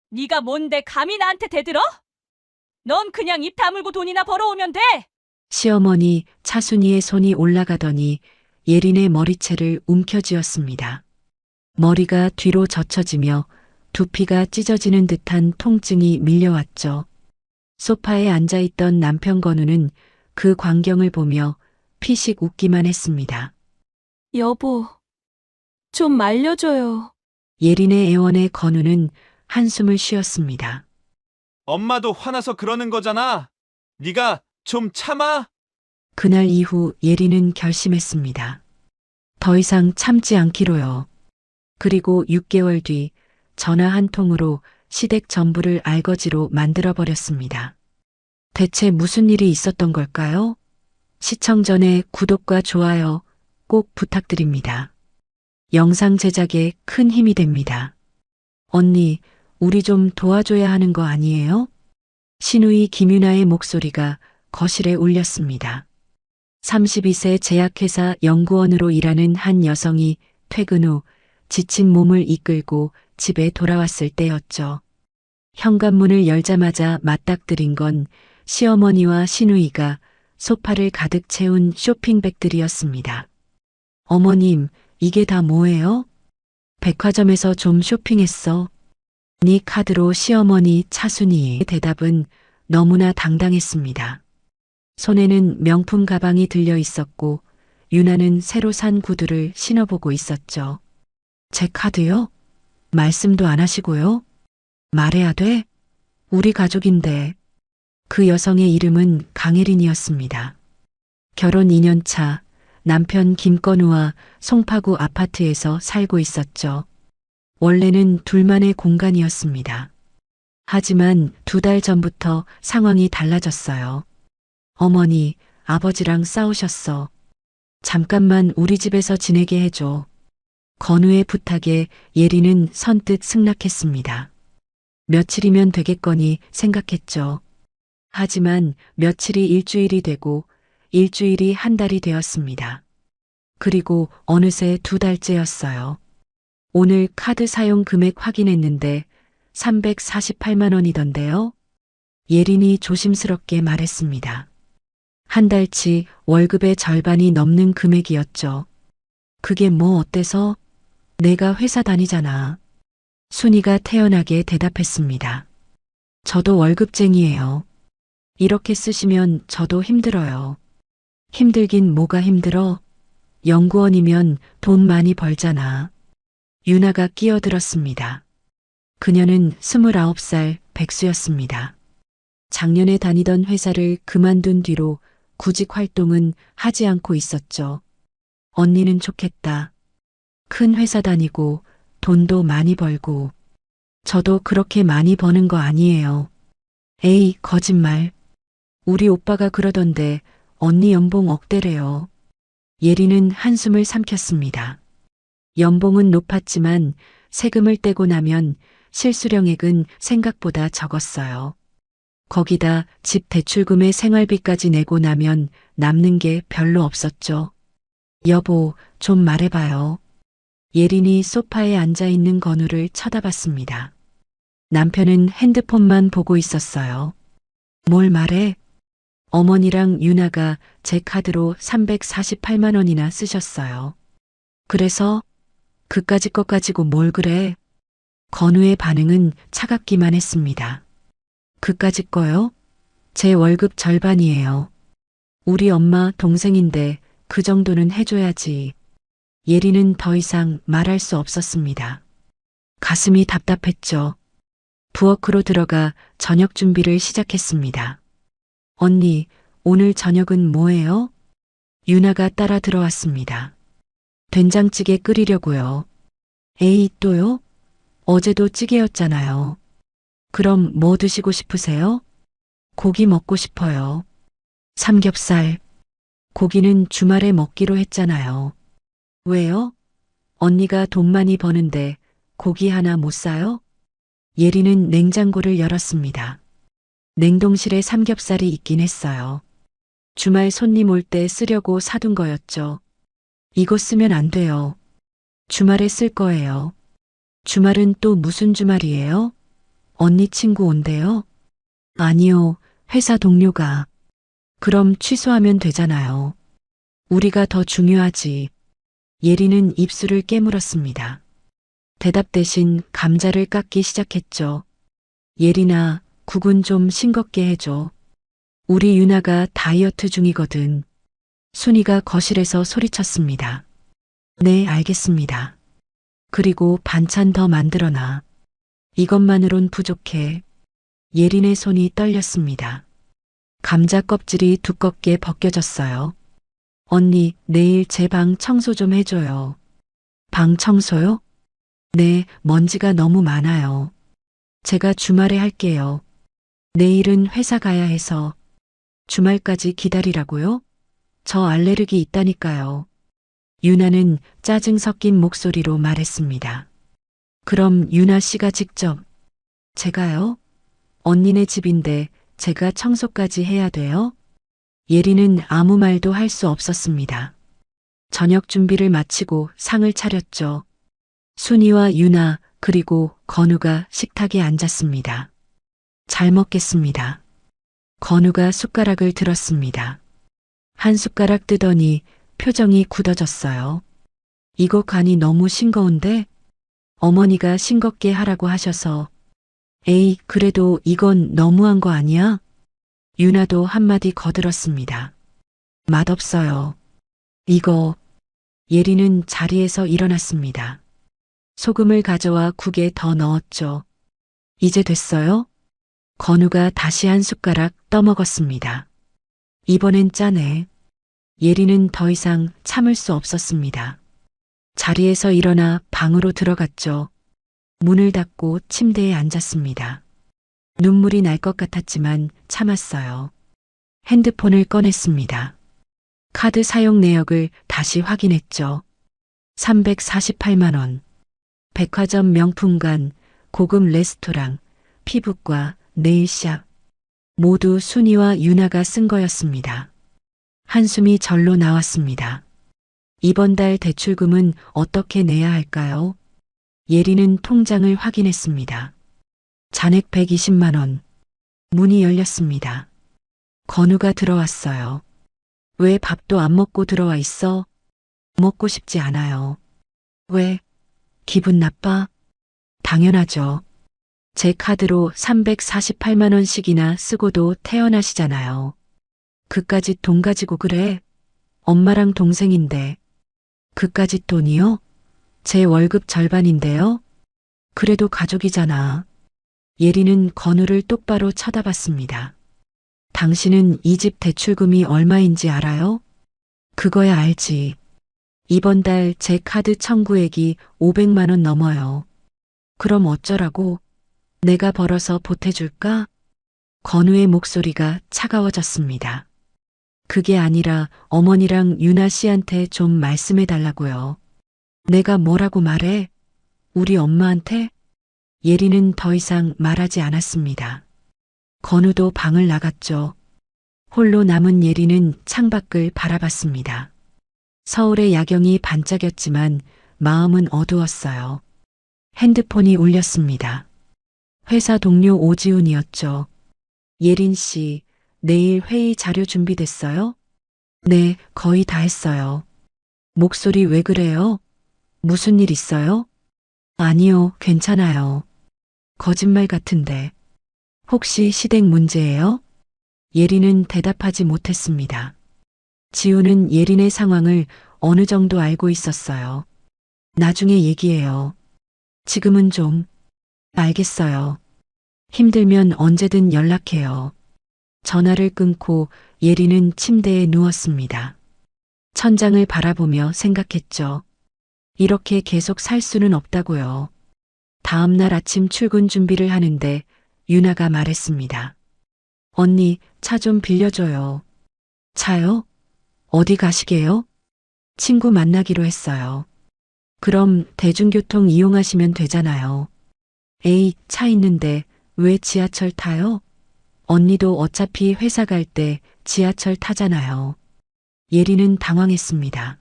네가 뭔데 감히 나한테 대들어? 넌 그냥 입 다물고 돈이나 벌어오면 돼. 시어머니 차순이의 손이 올라가더니 예린의 머리채를 움켜쥐었습니다. 머리가 뒤로 젖혀지며 두피가 찢어지는 듯한 통증이 밀려왔죠. 소파에 앉아있던 남편 건우는 그 광경을 보며 피식 웃기만 했습니다. 여보, 좀 말려줘요. 예린의 애원에 건우는 한숨을 쉬었습니다. 엄마도 화나서 그러는 거잖아. 네가 좀 참아. 그날 이후 예린은 결심했습니다. 더 이상 참지 않기로요. 그리고 6개월 뒤 전화 한 통으로 시댁 전부를 알거지로 만들어버렸습니다. 대체 무슨 일이 있었던 걸까요? 시청 전에 구독과 좋아요 꼭 부탁드립니다. 영상 제작에 큰 힘이 됩니다. 언니, 우리 좀 도와줘야 하는 거 아니에요? 신우이 김유나의 목소리가 거실에 울렸습니다. 32세 제약회사 연구원으로 일하는 한 여성이 퇴근 후 지친 몸을 이끌고 집에 돌아왔을 때였죠. 현관문을 열자마자 맞닥뜨린 건 시어머니와 시누이가 소파를 가득 채운 쇼핑백들이었습니다. 어머님, 이게 다 뭐예요? 백화점에서 좀 쇼핑했어. 네 카드로 시어머니 차순이의 대답은 너무나 당당했습니다. 손에는 명품 가방이 들려 있었고 유나는 새로 산 구두를 신어보고 있었죠. 제 카드요? 말씀도 안 하시고요? 말해야 돼? 우리 가족인데. 그 여성의 이름은 강혜린이었습니다. 결혼 2년 차 남편 김건우와 송파구 아파트에서 살고 있었죠. 원래는 둘만의 공간이었습니다. 하지만 2달 전부터 상황이 달라졌어요. 어머니, 아버지랑 싸우셨어. 잠깐만 우리 집에서 지내게 해줘. 건우의 부탁에 예린은 선뜻 승낙했습니다. 며칠이면 되겠거니 생각했죠. 하지만 며칠이 일주일이 되고 일주일이 한 달이 되었습니다. 그리고 어느새 2달째였어요. 오늘 카드 사용 금액 확인했는데 348만 원이던데요. 예린이 조심스럽게 말했습니다. 한 달치 월급의 절반이 넘는 금액이었죠. 그게 뭐 어때서? 내가 회사 다니잖아. 순이가 태연하게 대답했습니다. 저도 월급쟁이에요. 이렇게 쓰시면 저도 힘들어요. 힘들긴 뭐가 힘들어? 연구원이면 돈 많이 벌잖아. 유나가 끼어들었습니다. 그녀는 29살 백수였습니다. 작년에 다니던 회사를 그만둔 뒤로 구직 활동은 하지 않고 있었죠. 언니는 좋겠다. 큰 회사 다니고 돈도 많이 벌고. 저도 그렇게 많이 버는 거 아니에요. 에이, 거짓말. 우리 오빠가 그러던데 언니 연봉 억대래요. 예리는 한숨을 삼켰습니다. 연봉은 높았지만 세금을 떼고 나면 실수령액은 생각보다 적었어요. 거기다 집 대출금에 생활비까지 내고 나면 남는 게 별로 없었죠. 여보, 좀 말해봐요. 예린이 소파에 앉아있는 건우를 쳐다봤습니다. 남편은 핸드폰만 보고 있었어요. 뭘 말해? 어머니랑 유나가 제 카드로 348만 원이나 쓰셨어요. 그래서 그까짓 것 가지고 뭘 그래? 건우의 반응은 차갑기만 했습니다. 그까짓 거요? 제 월급 절반이에요. 우리 엄마 동생인데 그 정도는 해줘야지. 예리는 더 이상 말할 수 없었습니다. 가슴이 답답했죠. 부엌으로 들어가 저녁 준비를 시작했습니다. 언니, 오늘 저녁은 뭐예요? 유나가 따라 들어왔습니다. 된장찌개 끓이려고요. 에이, 또요? 어제도 찌개였잖아요. 그럼 뭐 드시고 싶으세요? 고기 먹고 싶어요. 삼겹살. 고기는 주말에 먹기로 했잖아요. 왜요? 언니가 돈 많이 버는데 고기 하나 못 사요? 예리는 냉장고를 열었습니다. 냉동실에 삼겹살이 있긴 했어요. 주말 손님 올 때 쓰려고 사둔 거였죠. 이거 쓰면 안 돼요. 주말에 쓸 거예요. 주말은 또 무슨 주말이에요? 언니 친구 온대요? 아니요, 회사 동료가. 그럼 취소하면 되잖아요. 우리가 더 중요하지. 예리는 입술을 깨물었습니다. 대답 대신 감자를 깎기 시작했죠. 예린아, 국은 좀 싱겁게 해줘. 우리 유나가 다이어트 중이거든. 순이가 거실에서 소리쳤습니다. 네, 알겠습니다. 그리고 반찬 더 만들어놔. 이것만으론 부족해. 예린의 손이 떨렸습니다. 감자 껍질이 두껍게 벗겨졌어요. 언니, 내일 제 방 청소 좀 해줘요. 방 청소요? 네, 먼지가 너무 많아요. 제가 주말에 할게요. 내일은 회사 가야 해서. 주말까지 기다리라고요? 저 알레르기 있다니까요. 유나는 짜증 섞인 목소리로 말했습니다. 그럼 유나 씨가 직접. 제가요? 언니네 집인데 제가 청소까지 해야 돼요? 예리는 아무 말도 할 수 없었습니다. 저녁 준비를 마치고 상을 차렸죠. 순이와 유나 그리고 건우가 식탁에 앉았습니다. 잘 먹겠습니다. 건우가 숟가락을 들었습니다. 한 숟가락 뜨더니 표정이 굳어졌어요. 이거 간이 너무 싱거운데? 어머니가 싱겁게 하라고 하셔서. 에이, 그래도 이건 너무한 거 아니야? 유나도 한마디 거들었습니다. 맛없어요. 이거. 예리는 자리에서 일어났습니다. 소금을 가져와 국에 더 넣었죠. 이제 됐어요? 건우가 다시 한 숟가락 떠먹었습니다. 이번엔 짜네. 예리는 더 이상 참을 수 없었습니다. 자리에서 일어나 방으로 들어갔죠. 문을 닫고 침대에 앉았습니다. 눈물이 날 것 같았지만 참았어요. 핸드폰을 꺼냈습니다. 카드 사용 내역을 다시 확인했죠. 348만 원. 백화점 명품관, 고급 레스토랑, 피부과, 네일샵. 모두 순이와 유나가 쓴 거였습니다. 한숨이 절로 나왔습니다. 이번 달 대출금은 어떻게 내야 할까요? 예리는 통장을 확인했습니다. 잔액 120만 원. 문이 열렸습니다. 건우가 들어왔어요. 왜 밥도 안 먹고 들어와 있어? 먹고 싶지 않아요. 왜? 기분 나빠? 당연하죠. 제 카드로 348만 원씩이나 쓰고도 태어나시잖아요. 그까짓 돈 가지고 그래? 엄마랑 동생인데. 그까짓 돈이요? 제 월급 절반인데요? 그래도 가족이잖아. 예리는 건우를 똑바로 쳐다봤습니다. 당신은 이 집 대출금이 얼마인지 알아요? 그거야 알지. 이번 달 제 카드 청구액이 500만 원 넘어요. 그럼 어쩌라고? 내가 벌어서 보태줄까? 건우의 목소리가 차가워졌습니다. 그게 아니라 어머니랑 유나 씨한테 좀 말씀해 달라고요. 내가 뭐라고 말해? 우리 엄마한테? 예리는 더 이상 말하지 않았습니다. 건우도 방을 나갔죠. 홀로 남은 예리는 창밖을 바라봤습니다. 서울의 야경이 반짝였지만 마음은 어두웠어요. 핸드폰이 울렸습니다. 회사 동료 오지훈이었죠. 예린 씨, 내일 회의 자료 준비됐어요? 네, 거의 다 했어요. 목소리 왜 그래요? 무슨 일 있어요? 아니요, 괜찮아요. 거짓말 같은데. 혹시 시댁 문제예요? 예린은 대답하지 못했습니다. 지우는 예린의 상황을 어느 정도 알고 있었어요. 나중에 얘기해요. 지금은 좀. 알겠어요. 힘들면 언제든 연락해요. 전화를 끊고 예린은 침대에 누웠습니다. 천장을 바라보며 생각했죠. 이렇게 계속 살 수는 없다고요. 다음 날 아침 출근 준비를 하는데 유나가 말했습니다. 언니, 차 좀 빌려줘요. 차요? 어디 가시게요? 친구 만나기로 했어요. 그럼 대중교통 이용하시면 되잖아요. 에이, 차 있는데 왜 지하철 타요? 언니도 어차피 회사 갈 때 지하철 타잖아요. 예리는 당황했습니다.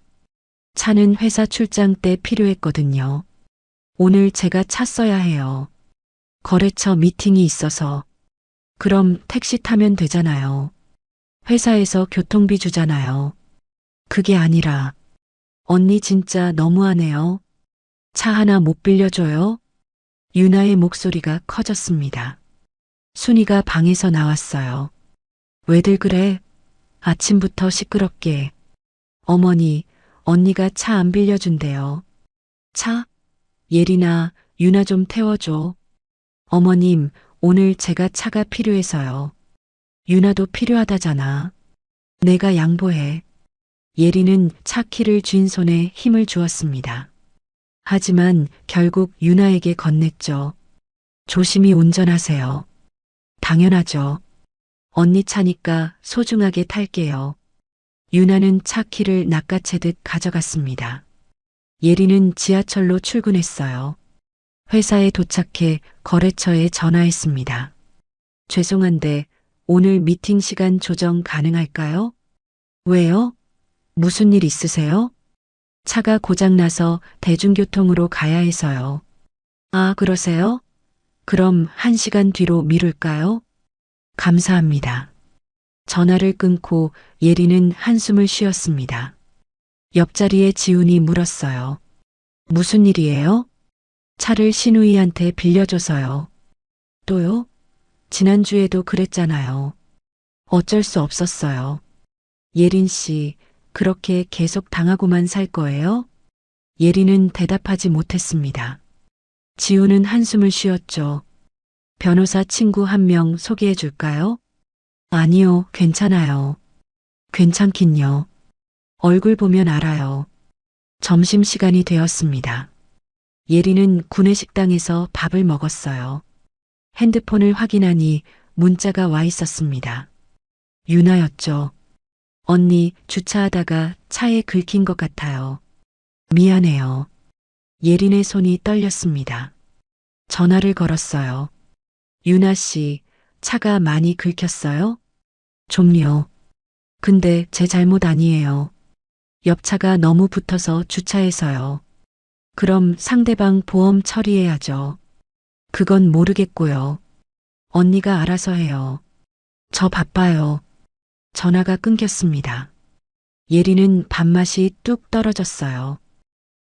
차는 회사 출장 때 필요했거든요. 오늘 제가 차 써야 해요. 거래처 미팅이 있어서. 그럼 택시 타면 되잖아요. 회사에서 교통비 주잖아요. 그게 아니라, 언니 진짜 너무하네요. 차 하나 못 빌려줘요? 유나의 목소리가 커졌습니다. 순이가 방에서 나왔어요. 왜들 그래? 아침부터 시끄럽게. 어머니, 언니가 차 안 빌려준대요. 차? 예린아, 유나 좀 태워줘. 어머님, 오늘 제가 차가 필요해서요. 유나도 필요하다잖아. 내가 양보해. 예린은 차 키를 쥔 손에 힘을 주었습니다. 하지만 결국 유나에게 건넸죠. 조심히 운전하세요. 당연하죠. 언니 차니까 소중하게 탈게요. 유나는 차 키를 낚아채듯 가져갔습니다. 예린은 지하철로 출근했어요. 회사에 도착해 거래처에 전화했습니다. 죄송한데 오늘 미팅 시간 조정 가능할까요? 왜요? 무슨 일 있으세요? 차가 고장나서 대중교통으로 가야 해서요. 아, 그러세요? 그럼 1시간 뒤로 미룰까요? 감사합니다. 전화를 끊고 예린은 한숨을 쉬었습니다. 옆자리에 지훈이 물었어요. 무슨 일이에요? 차를 신우이한테 빌려줘서요. 또요? 지난주에도 그랬잖아요. 어쩔 수 없었어요. 예린 씨, 그렇게 계속 당하고만 살 거예요? 예린은 대답하지 못했습니다. 지우는 한숨을 쉬었죠. 변호사 친구 한 명 소개해 줄까요? 아니요, 괜찮아요. 괜찮긴요. 얼굴 보면 알아요. 점심시간이 되었습니다. 예린은 구내식당에서 밥을 먹었어요. 핸드폰을 확인하니 문자가 와 있었습니다. 유나였죠. 언니, 주차하다가 차에 긁힌 것 같아요. 미안해요. 예린의 손이 떨렸습니다. 전화를 걸었어요. 유나 씨, 차가 많이 긁혔어요? 좀요. 근데 제 잘못 아니에요. 옆차가 너무 붙어서 주차해서요. 그럼 상대방 보험 처리해야죠. 그건 모르겠고요. 언니가 알아서 해요. 저 바빠요. 전화가 끊겼습니다. 예린은 밥맛이 뚝 떨어졌어요.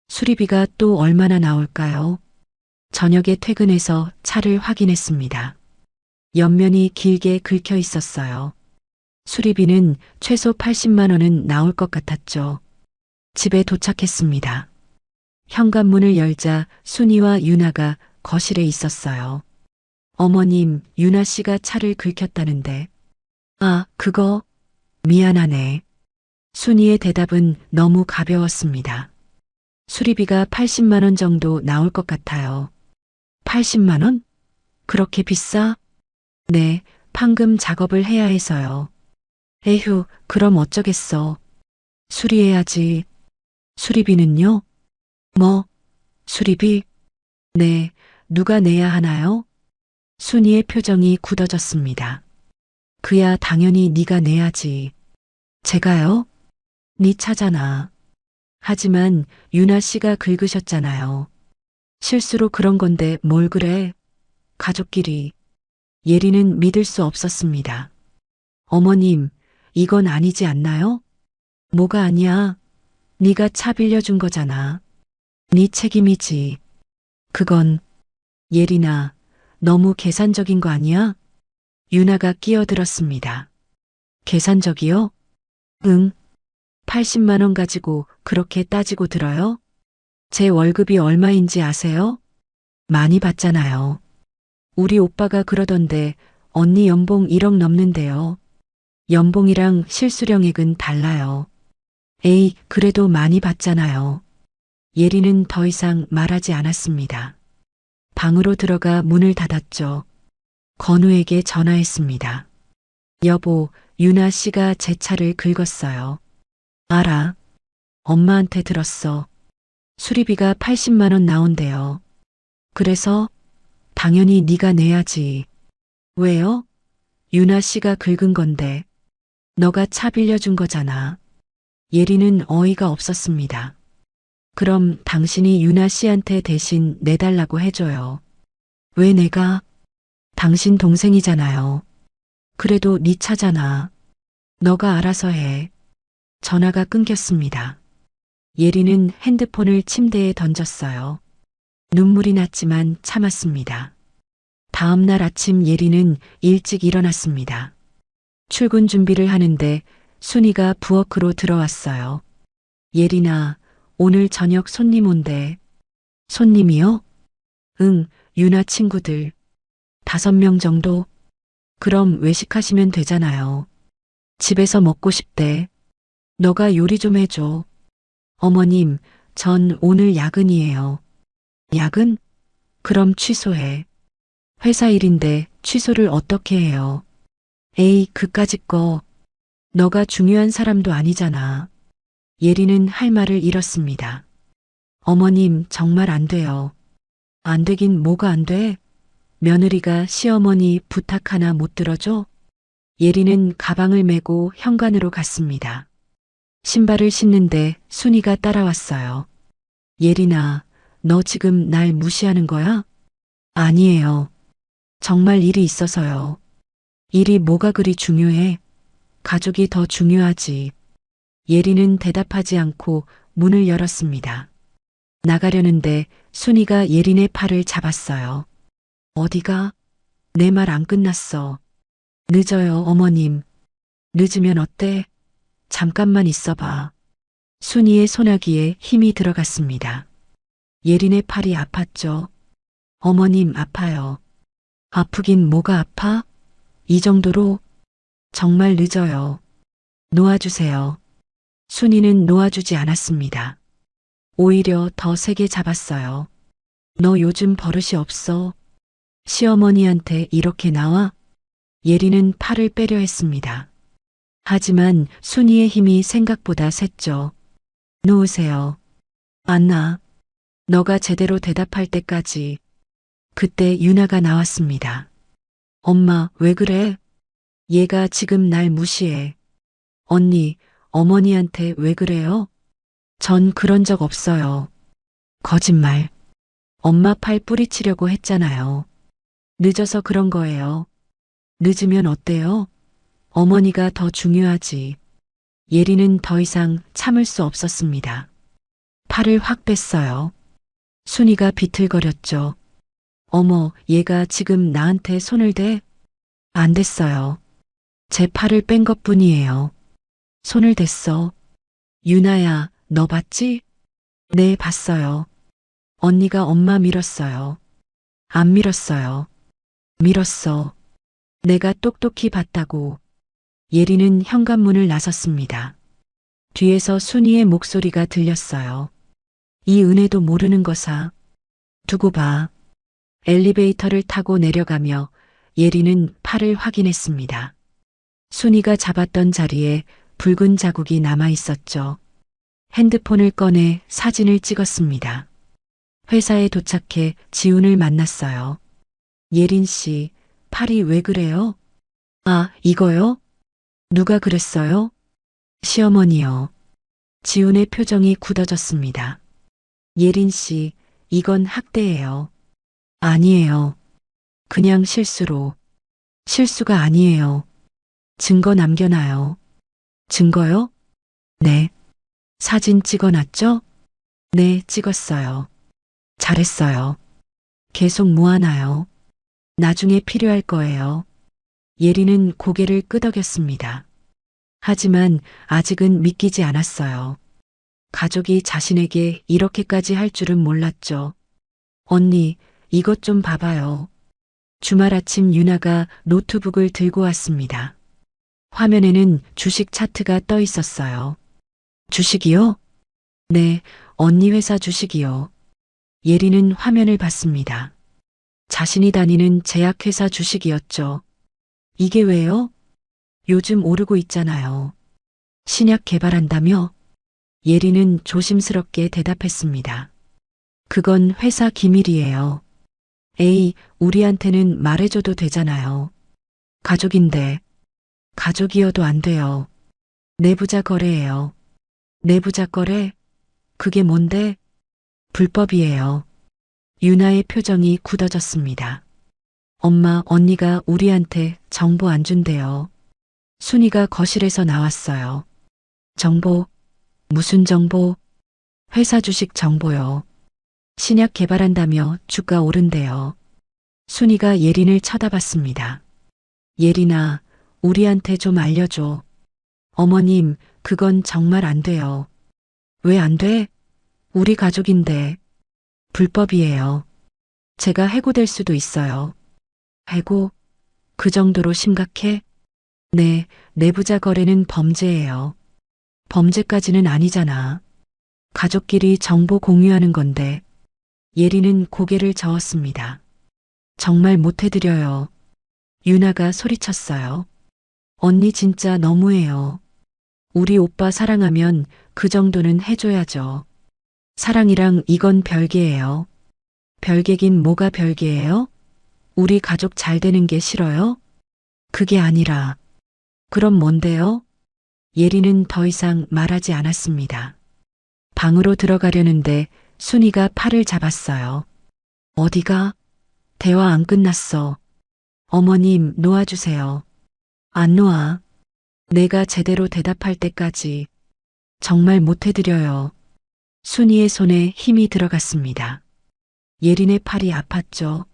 수리비가 또 얼마나 나올까요? 저녁에 퇴근해서 차를 확인했습니다. 옆면이 길게 긁혀 있었어요. 수리비는 최소 80만 원은 나올 것 같았죠. 집에 도착했습니다. 현관문을 열자 순이와 유나가 거실에 있었어요. 어머님, 유나 씨가 차를 긁혔다는데. 아, 그거? 미안하네. 순이의 대답은 너무 가벼웠습니다. 수리비가 80만 원 정도 나올 것 같아요. 80만 원? 그렇게 비싸? 네, 판금 작업을 해야 해서요. 에휴, 그럼 어쩌겠어. 수리해야지. 수리비는요? 뭐? 수리비? 네, 누가 내야 하나요? 순이의 표정이 굳어졌습니다. 그야 당연히 네가 내야지. 제가요? 네 차잖아. 하지만 유나 씨가 긁으셨잖아요. 실수로 그런 건데 뭘 그래? 가족끼리. 예린은 믿을 수 없었습니다. 어머님, 이건 아니지 않나요? 뭐가 아니야? 네가 차 빌려준 거잖아. 네 책임이지. 그건 예린아, 너무 계산적인 거 아니야? 유나가 끼어들었습니다. 계산적이요? 응. 80만 원 가지고 그렇게 따지고 들어요? 제 월급이 얼마인지 아세요? 많이 받잖아요. 우리 오빠가 그러던데 언니 연봉 1억 넘는데요. 연봉이랑 실수령액은 달라요. 에이, 그래도 많이 받잖아요. 예린은 더 이상 말하지 않았습니다. 방으로 들어가 문을 닫았죠. 건우에게 전화했습니다. 여보, 유나 씨가 제 차를 긁었어요. 알아. 엄마한테 들었어. 수리비가 80만 원 나온대요. 그래서 당연히 네가 내야지. 왜요? 유나 씨가 긁은 건데. 너가 차 빌려준 거잖아. 예린은 어이가 없었습니다. 그럼 당신이 유나 씨한테 대신 내달라고 해줘요. 왜 내가? 당신 동생이잖아요. 그래도 네 차잖아. 너가 알아서 해. 전화가 끊겼습니다. 예리는 핸드폰을 침대에 던졌어요. 눈물이 났지만 참았습니다. 다음 날 아침 예리는 일찍 일어났습니다. 출근 준비를 하는데 순이가 부엌으로 들어왔어요. 예린아, 오늘 저녁 손님 온대. 손님이요? 응, 유나 친구들. 5명 정도? 그럼 외식하시면 되잖아요. 집에서 먹고 싶대. 너가 요리 좀 해줘. 어머님, 전 오늘 야근이에요. 야근? 그럼 취소해. 회사 일인데 취소를 어떻게 해요? 에이, 그까짓 거. 너가 중요한 사람도 아니잖아. 예리는 할 말을 잃었습니다. 어머님, 정말 안 돼요. 안 되긴 뭐가 안 돼? 며느리가 시어머니 부탁 하나 못 들어줘? 예리는 가방을 메고 현관으로 갔습니다. 신발을 신는데 순이가 따라왔어요. 예린아, 너 지금 날 무시하는 거야? 아니에요. 정말 일이 있어서요. 일이 뭐가 그리 중요해? 가족이 더 중요하지. 예리는 대답하지 않고 문을 열었습니다. 나가려는데 순이가 예린의 팔을 잡았어요. 어디가? 내 말 안 끝났어. 늦어요, 어머님. 늦으면 어때? 잠깐만 있어봐. 순이의 소나기에 힘이 들어갔습니다. 예린의 팔이 아팠죠. 어머님, 아파요. 아프긴 뭐가 아파? 이 정도로? 정말 늦어요. 놓아주세요. 순이는 놓아주지 않았습니다. 오히려 더 세게 잡았어요. 너 요즘 버릇이 없어. 시어머니한테 이렇게 나와? 예리는 팔을 빼려 했습니다. 하지만 순이의 힘이 생각보다 셌죠. 놓으세요. 안 나. 너가 제대로 대답할 때까지. 그때 유나가 나왔습니다. 엄마, 왜 그래? 얘가 지금 날 무시해. 언니, 어머니한테 왜 그래요? 전 그런 적 없어요. 거짓말. 엄마 팔 뿌리치려고 했잖아요. 늦어서 그런 거예요. 늦으면 어때요? 어머니가 더 중요하지. 예리는 더 이상 참을 수 없었습니다. 팔을 확 뺐어요. 순이가 비틀거렸죠. 어머, 얘가 지금 나한테 손을 대? 안 됐어요. 제 팔을 뺀 것뿐이에요. 손을 댔어. 유나야, 너 봤지? 네, 봤어요. 언니가 엄마 밀었어요. 안 밀었어요. 밀었어. 내가 똑똑히 봤다고. 예리는 현관문을 나섰습니다. 뒤에서 순이의 목소리가 들렸어요. 이 은혜도 모르는 거사. 두고 봐. 엘리베이터를 타고 내려가며 예리는 팔을 확인했습니다. 순이가 잡았던 자리에 붉은 자국이 남아 있었죠. 핸드폰을 꺼내 사진을 찍었습니다. 회사에 도착해 지훈을 만났어요. 예린 씨, 팔이 왜 그래요? 아, 이거요? 누가 그랬어요? 시어머니요. 지훈의 표정이 굳어졌습니다. 예린 씨, 이건 학대예요. 아니에요. 그냥 실수로. 실수가 아니에요. 증거 남겨놔요. 증거요? 네. 사진 찍어놨죠? 네, 찍었어요. 잘했어요. 계속 모아놔요. 나중에 필요할 거예요. 예리는 고개를 끄덕였습니다. 하지만 아직은 믿기지 않았어요. 가족이 자신에게 이렇게까지 할 줄은 몰랐죠. 언니, 이것 좀 봐봐요. 주말 아침 유나가 노트북을 들고 왔습니다. 화면에는 주식 차트가 떠 있었어요. 주식이요? 네, 언니 회사 주식이요. 예리는 화면을 봤습니다. 자신이 다니는 제약회사 주식이었죠. 이게 왜요? 요즘 오르고 있잖아요. 신약 개발한다며? 예리는 조심스럽게 대답했습니다. 그건 회사 기밀이에요. 에이, 우리한테는 말해줘도 되잖아요. 가족인데. 가족이어도 안 돼요. 내부자 거래예요. 내부자 거래? 그게 뭔데? 불법이에요. 유나의 표정이 굳어졌습니다. 엄마, 언니가 우리한테 정보 안 준대요. 순이가 거실에서 나왔어요. 정보? 무슨 정보? 회사 주식 정보요. 신약 개발한다며 주가 오른대요. 순이가 예린을 쳐다봤습니다. 예린아, 우리한테 좀 알려줘. 어머님, 그건 정말 안 돼요. 왜 안 돼? 우리 가족인데. 불법이에요. 제가 해고될 수도 있어요. 해고? 그 정도로 심각해? 네, 내부자 거래는 범죄예요. 범죄까지는 아니잖아. 가족끼리 정보 공유하는 건데. 예린은 고개를 저었습니다. 정말 못해드려요. 유나가 소리쳤어요. 언니 진짜 너무해요. 우리 오빠 사랑하면 그 정도는 해줘야죠. 사랑이랑 이건 별개예요. 별개긴 뭐가 별개예요? 우리 가족 잘 되는 게 싫어요? 그게 아니라. 그럼 뭔데요? 예린은 더 이상 말하지 않았습니다. 방으로 들어가려는데 순이가 팔을 잡았어요. 어디가? 대화 안 끝났어. 어머님, 놓아주세요. 안 놓아. 내가 제대로 대답할 때까지. 정말 못해드려요. 순이의 손에 힘이 들어갔습니다. 예린의 팔이 아팠죠.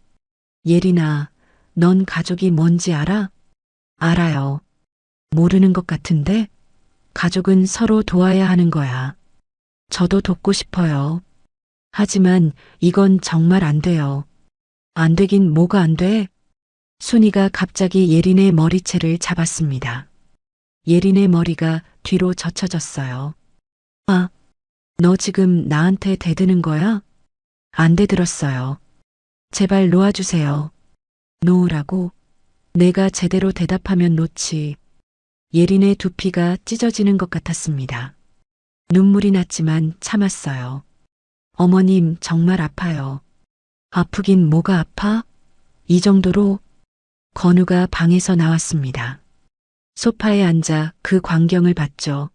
예린아, 넌 가족이 뭔지 알아? 알아요. 모르는 것 같은데? 가족은 서로 도와야 하는 거야. 저도 돕고 싶어요. 하지만 이건 정말 안 돼요. 안 되긴 뭐가 안 돼? 순이가 갑자기 예린의 머리채를 잡았습니다. 예린의 머리가 뒤로 젖혀졌어요. 아, 너 지금 나한테 대드는 거야? 안 대들었어요. 제발 놓아주세요. 놓으라고? 내가 제대로 대답하면 놓지. 예린의 두피가 찢어지는 것 같았습니다. 눈물이 났지만 참았어요. 어머님, 정말 아파요. 아프긴 뭐가 아파? 이 정도로? 건우가 방에서 나왔습니다. 소파에 앉아 그 광경을 봤죠.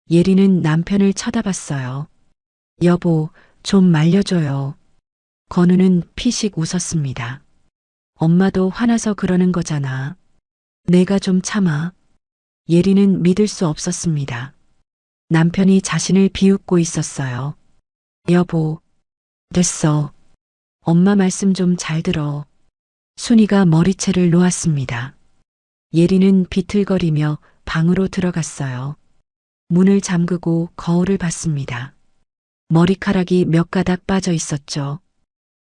예린은 남편을 쳐다봤어요. 여보, 좀 말려줘요. 건우는 피식 웃었습니다. 엄마도 화나서 그러는 거잖아. 내가 좀 참아. 예린은 믿을 수 없었습니다. 남편이 자신을 비웃고 있었어요. 여보, 됐어. 엄마 말씀 좀 잘 들어. 순이가 머리채를 놓았습니다. 예린은 비틀거리며 방으로 들어갔어요. 문을 잠그고 거울을 봤습니다. 머리카락이 몇 가닥 빠져 있었죠.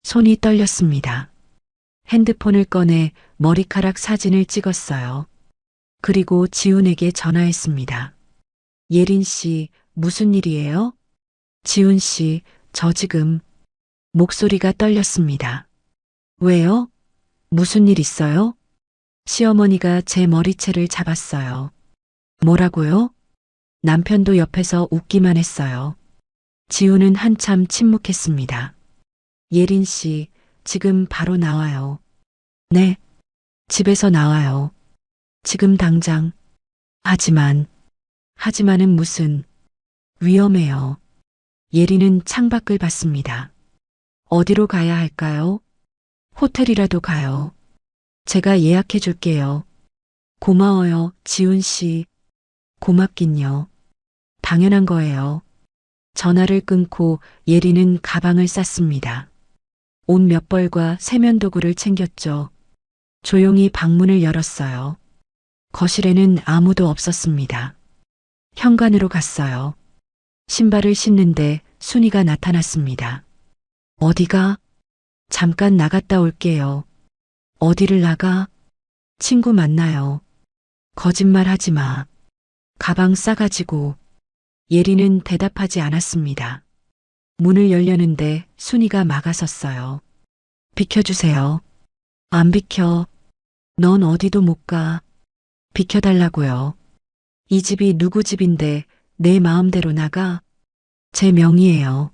손이 떨렸습니다. 핸드폰을 꺼내 머리카락 사진을 찍었어요. 그리고 지훈에게 전화했습니다. 예린 씨, 무슨 일이에요? 지훈 씨, 저 지금. 목소리가 떨렸습니다. 왜요? 무슨 일 있어요? 시어머니가 제 머리채를 잡았어요. 뭐라고요? 남편도 옆에서 웃기만 했어요. 지훈은 한참 침묵했습니다. 예린 씨, 지금 바로 나와요. 네, 집에서 나와요. 지금 당장. 하지만은 무슨. 위험해요. 예린은 창밖을 봤습니다. 어디로 가야 할까요? 호텔이라도 가요. 제가 예약해 줄게요. 고마워요, 지훈 씨. 고맙긴요. 당연한 거예요. 전화를 끊고 예린은 가방을 쌌습니다. 옷 몇 벌과 세면도구를 챙겼죠. 조용히 방문을 열었어요. 거실에는 아무도 없었습니다. 현관으로 갔어요. 신발을 신는데 순이가 나타났습니다. 어디가? 잠깐 나갔다 올게요. 어디를 나가? 친구 만나요. 거짓말 하지 마. 가방 싸가지고. 예린은 대답하지 않았습니다. 문을 열려는데 순이가 막아섰어요. 비켜주세요. 안 비켜. 넌 어디도 못 가. 비켜달라고요. 이 집이 누구 집인데 내 마음대로 나가? 제 명의예요.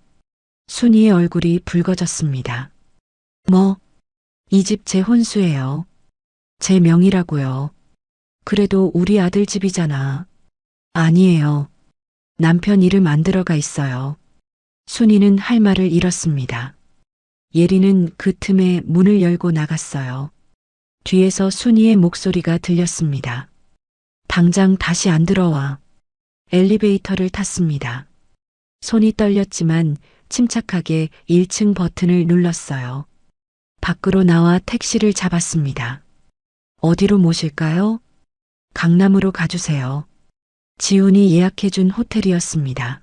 순이의 얼굴이 붉어졌습니다. 뭐? 이 집 제 혼수예요. 제 명의라고요. 그래도 우리 아들 집이잖아. 아니에요. 남편 이름 안 들어가 있어요. 순이는 할 말을 잃었습니다. 예린은 그 틈에 문을 열고 나갔어요. 뒤에서 순이의 목소리가 들렸습니다. 당장 다시 안 들어와. 엘리베이터를 탔습니다. 손이 떨렸지만 침착하게 1층 버튼을 눌렀어요. 밖으로 나와 택시를 잡았습니다. 어디로 모실까요? 강남으로 가주세요. 지훈이 예약해준 호텔이었습니다.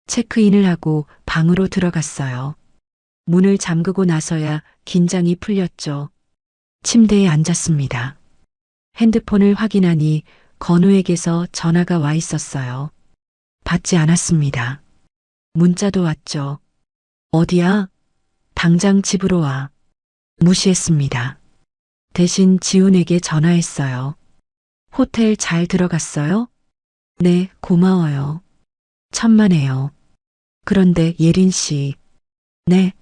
체크인을 하고 방으로 들어갔어요. 문을 잠그고 나서야 긴장이 풀렸죠. 침대에 앉았습니다. 핸드폰을 확인하니 건우에게서 전화가 와 있었어요. 받지 않았습니다. 문자도 왔죠. 어디야? 당장 집으로 와. 무시했습니다. 대신 지훈에게 전화했어요. 호텔 잘 들어갔어요? 네, 고마워요. 천만에요. 그런데 예린 씨. 네.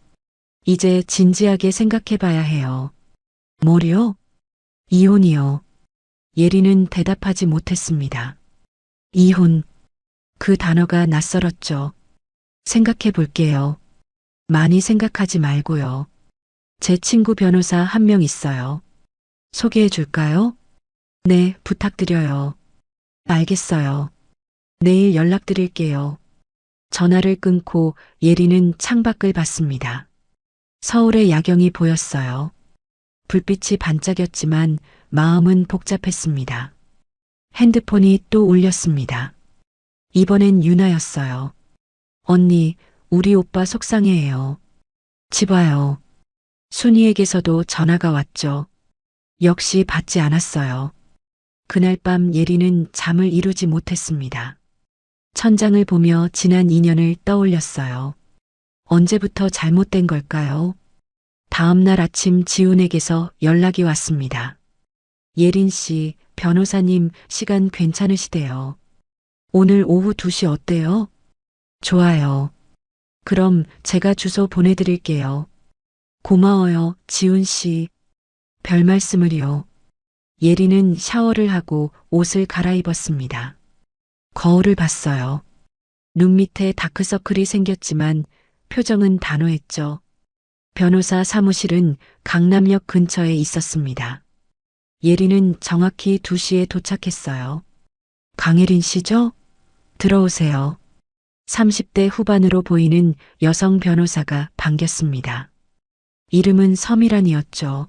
이제 진지하게 생각해 봐야 해요. 뭐요? 이혼이요. 예린은 대답하지 못했습니다. 이혼. 그 단어가 낯설었죠. 생각해 볼게요. 많이 생각하지 말고요. 제 친구 변호사 한 명 있어요. 소개해 줄까요? 네, 부탁드려요. 알겠어요. 내일 연락드릴게요. 전화를 끊고 예린은 창밖을 봤습니다. 서울의 야경이 보였어요. 불빛이 반짝였지만 마음은 복잡했습니다. 핸드폰이 또 울렸습니다. 이번엔 유나였어요. 언니, 우리 오빠 속상해해요. 집 와요. 순이에게서도 전화가 왔죠. 역시 받지 않았어요. 그날 밤 예린은 잠을 이루지 못했습니다. 천장을 보며 지난 인연을 떠올렸어요. 언제부터 잘못된 걸까요? 다음 날 아침 지훈에게서 연락이 왔습니다. 예린 씨, 변호사님 시간 괜찮으시대요. 오늘 오후 2시 어때요? 좋아요. 그럼 제가 주소 보내드릴게요. 고마워요, 지훈 씨. 별 말씀을요. 예린은 샤워를 하고 옷을 갈아입었습니다. 거울을 봤어요. 눈 밑에 다크서클이 생겼지만 표정은 단호했죠. 변호사 사무실은 강남역 근처에 있었습니다. 예린은 정확히 2시에 도착했어요. 강예린 씨죠? 들어오세요. 30대 후반으로 보이는 여성 변호사가 반겼습니다. 이름은 서미란이었죠.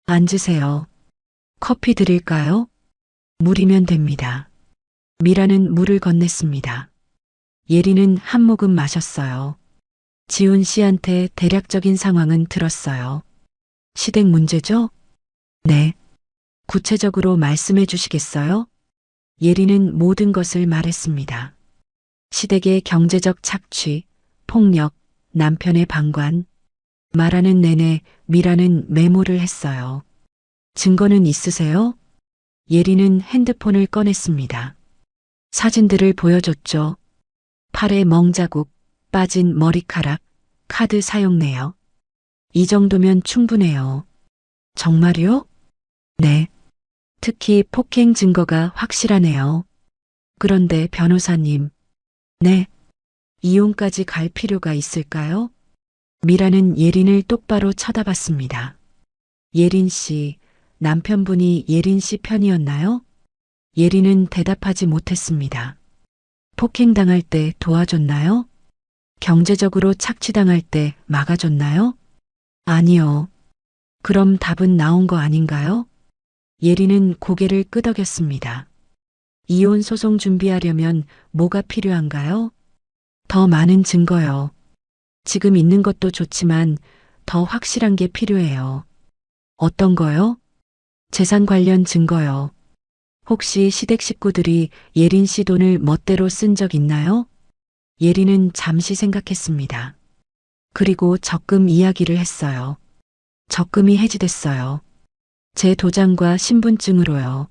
앉으세요. 커피 드릴까요? 물이면 됩니다. 미라는 물을 건넸습니다. 예린은 한 모금 마셨어요. 지훈 씨한테 대략적인 상황은 들었어요. 시댁 문제죠? 네. 구체적으로 말씀해 주시겠어요? 예린은 모든 것을 말했습니다. 시댁의 경제적 착취, 폭력, 남편의 방관. 말하는 내내 미라는 메모를 했어요. 증거는 있으세요? 예린은 핸드폰을 꺼냈습니다. 사진들을 보여줬죠. 팔에 멍자국, 빠진 머리카락, 카드 사용 내역. 이 정도면 충분해요. 정말요? 네. 특히 폭행 증거가 확실하네요. 그런데 변호사님. 네. 이혼까지 갈 필요가 있을까요? 미라는 예린을 똑바로 쳐다봤습니다. 예린 씨, 남편분이 예린 씨 편이었나요? 예린은 대답하지 못했습니다. 폭행당할 때 도와줬나요? 경제적으로 착취당할 때 막아줬나요? 아니요. 그럼 답은 나온 거 아닌가요? 예린은 고개를 끄덕였습니다. 이혼 소송 준비하려면 뭐가 필요한가요? 더 많은 증거요. 지금 있는 것도 좋지만 더 확실한 게 필요해요. 어떤 거요? 재산 관련 증거요. 혹시 시댁 식구들이 예린 씨 돈을 멋대로 쓴 적 있나요? 예린은 잠시 생각했습니다. 그리고 적금 이야기를 했어요. 적금이 해지됐어요. 제 도장과 신분증으로요.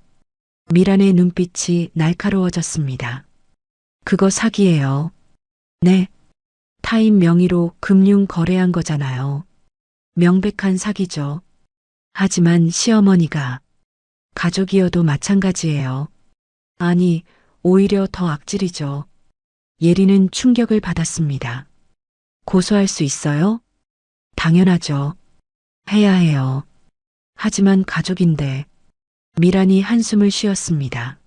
미란의 눈빛이 날카로워졌습니다. 그거 사기예요. 네. 타인 명의로 금융 거래한 거잖아요. 명백한 사기죠. 하지만 시어머니가 가족이어도 마찬가지예요. 아니, 오히려 더 악질이죠. 예린은 충격을 받았습니다. 고소할 수 있어요? 당연하죠. 해야 해요. 하지만 가족인데. 미란이 한숨을 쉬었습니다.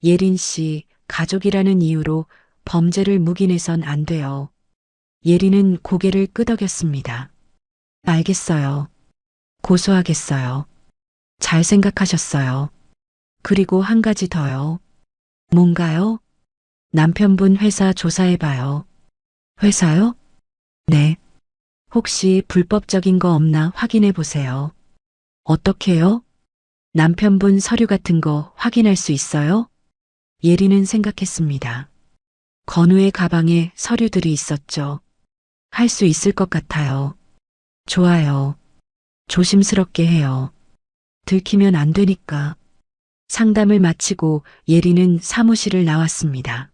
예린 씨, 가족이라는 이유로 범죄를 묵인해선 안 돼요. 예린은 고개를 끄덕였습니다. 알겠어요. 고소하겠어요. 잘 생각하셨어요. 그리고 한 가지 더요. 뭔가요? 남편분 회사 조사해봐요. 회사요? 네. 혹시 불법적인 거 없나 확인해 보세요. 어떻게요? 남편분 서류 같은 거 확인할 수 있어요? 예리는 생각했습니다. 건우의 가방에 서류들이 있었죠. 할 수 있을 것 같아요. 좋아요. 조심스럽게 해요. 들키면 안 되니까. 상담을 마치고 예리는 사무실을 나왔습니다.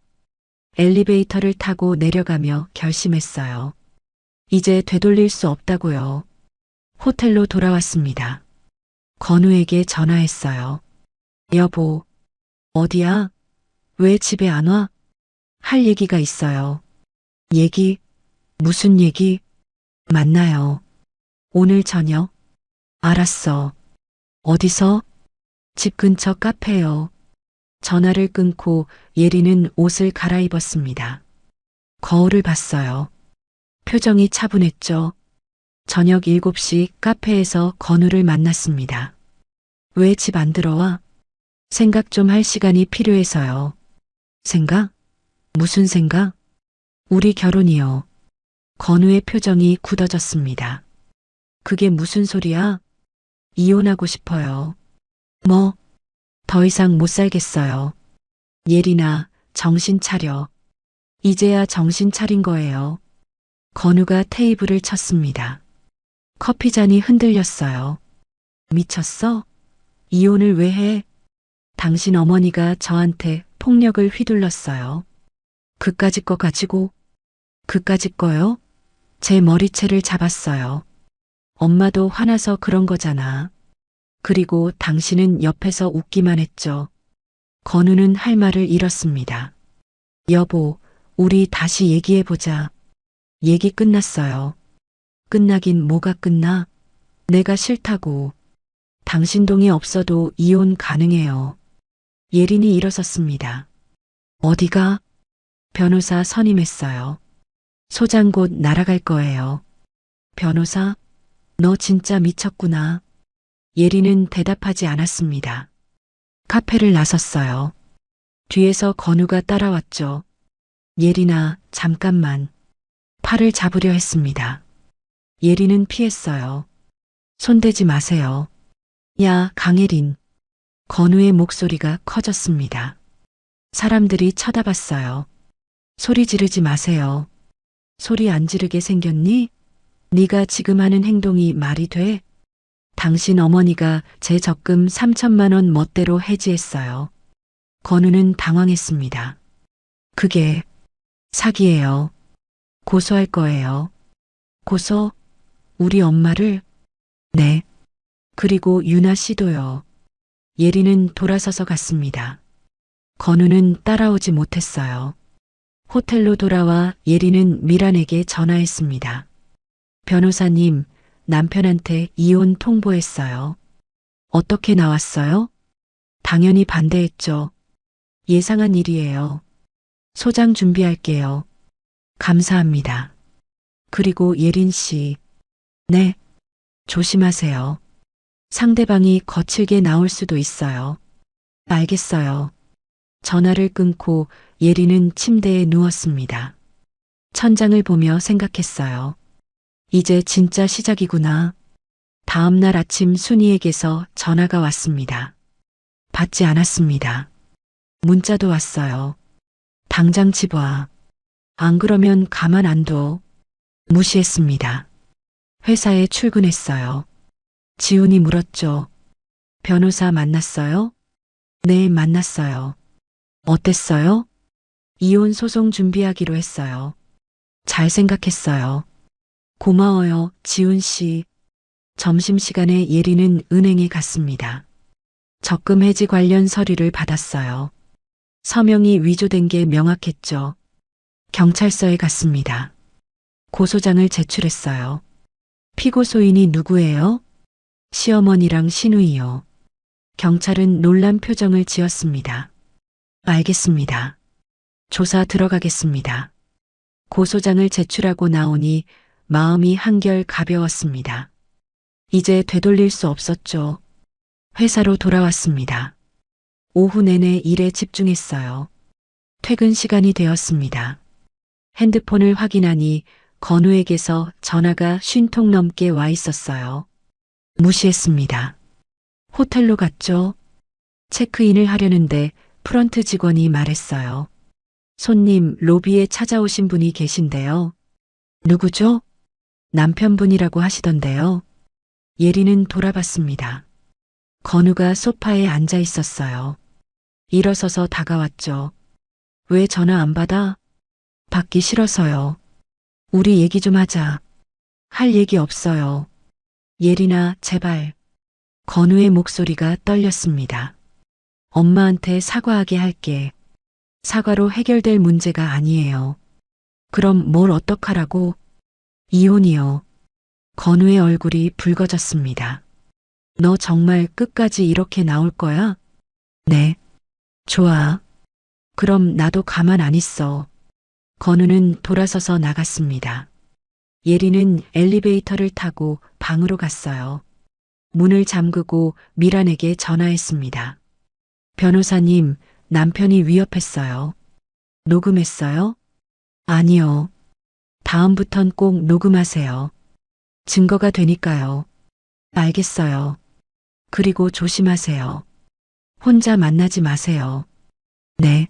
엘리베이터를 타고 내려가며 결심했어요. 이제 되돌릴 수 없다고요. 호텔로 돌아왔습니다. 건우에게 전화했어요. 여보, 어디야? 왜 집에 안 와? 할 얘기가 있어요. 얘기? 무슨 얘기? 만나요. 오늘 저녁? 알았어. 어디서? 집 근처 카페요. 전화를 끊고 예리는 옷을 갈아입었습니다. 거울을 봤어요. 표정이 차분했죠. 저녁 7시 카페에서 건우를 만났습니다. 왜 집 안 들어와? 생각 좀 할 시간이 필요해서요. 생각? 무슨 생각? 우리 결혼이요. 건우의 표정이 굳어졌습니다. 그게 무슨 소리야? 이혼하고 싶어요. 뭐? 더 이상 못 살겠어요. 예린아, 정신 차려. 이제야 정신 차린 거예요. 건우가 테이블을 쳤습니다. 커피잔이 흔들렸어요. 미쳤어? 이혼을 왜 해? 당신 어머니가 저한테 폭력을 휘둘렀어요. 그까짓 거 가지고? 그까짓 거요? 제 머리채를 잡았어요. 엄마도 화나서 그런 거잖아. 그리고 당신은 옆에서 웃기만 했죠. 건우는 할 말을 잃었습니다. 여보, 우리 다시 얘기해보자. 얘기 끝났어요. 끝나긴 뭐가 끝나? 내가 싫다고. 당신 동의 없어도 이혼 가능해요. 예린이 일어섰습니다. 어디가? 변호사 선임했어요. 소장 곧 날아갈 거예요. 변호사? 너 진짜 미쳤구나. 예린은 대답하지 않았습니다. 카페를 나섰어요. 뒤에서 건우가 따라왔죠. 예린아, 잠깐만. 팔을 잡으려 했습니다. 예린은 피했어요. 손대지 마세요. 야, 강예린. 건우의 목소리가 커졌습니다. 사람들이 쳐다봤어요. 소리 지르지 마세요. 소리 안 지르게 생겼니? 네가 지금 하는 행동이 말이 돼? 당신 어머니가 제 적금 3천만 원 멋대로 해지했어요. 건우는 당황했습니다. 그게 사기예요. 고소할 거예요. 고소? 우리 엄마를? 네. 그리고 유나 씨도요. 예리는 돌아서서 갔습니다. 건우는 따라오지 못했어요. 호텔로 돌아와 예리는 미란에게 전화했습니다. 변호사님, 남편한테 이혼 통보했어요. 어떻게 나왔어요? 당연히 반대했죠. 예상한 일이에요. 소장 준비할게요. 감사합니다. 그리고 예린 씨. 네. 조심하세요. 상대방이 거칠게 나올 수도 있어요. 알겠어요. 전화를 끊고 예린은 침대에 누웠습니다. 천장을 보며 생각했어요. 이제 진짜 시작이구나. 다음 날 아침 순이에게서 전화가 왔습니다. 받지 않았습니다. 문자도 왔어요. 당장 집 와. 안 그러면 가만 안 둬. 무시했습니다. 회사에 출근했어요. 지훈이 물었죠. 변호사 만났어요? 네, 만났어요. 어땠어요? 이혼 소송 준비하기로 했어요. 잘 생각했어요. 고마워요, 지훈 씨. 점심시간에 예리는 은행에 갔습니다. 적금 해지 관련 서류를 받았어요. 서명이 위조된 게 명확했죠. 경찰서에 갔습니다. 고소장을 제출했어요. 피고 소인이 누구예요? 시어머니랑 시누이요. 경찰은 놀란 표정을 지었습니다. 알겠습니다. 조사 들어가겠습니다. 고소장을 제출하고 나오니 마음이 한결 가벼웠습니다. 이제 되돌릴 수 없었죠. 회사로 돌아왔습니다. 오후 내내 일에 집중했어요. 퇴근 시간이 되었습니다. 핸드폰을 확인하니 건우에게서 전화가 50통 넘게 와 있었어요. 무시했습니다. 호텔로 갔죠. 체크인을 하려는데 프런트 직원이 말했어요. 손님, 로비에 찾아오신 분이 계신데요. 누구죠? 남편분이라고 하시던데요. 예리는 돌아봤습니다. 건우가 소파에 앉아 있었어요. 일어서서 다가왔죠. 왜 전화 안 받아? 받기 싫어서요. 우리 얘기 좀 하자. 할 얘기 없어요. 예린아, 제발. 건우의 목소리가 떨렸습니다. 엄마한테 사과하게 할게. 사과로 해결될 문제가 아니에요. 그럼 뭘 어떡하라고? 이혼이요. 건우의 얼굴이 붉어졌습니다. 너 정말 끝까지 이렇게 나올 거야? 네. 좋아. 그럼 나도 가만 안 있어. 건우는 돌아서서 나갔습니다. 예리는 엘리베이터를 타고 방으로 갔어요. 문을 잠그고 미란에게 전화했습니다. 변호사님, 남편이 위협했어요. 녹음했어요? 아니요. 다음부턴 꼭 녹음하세요. 증거가 되니까요. 알겠어요. 그리고 조심하세요. 혼자 만나지 마세요. 네.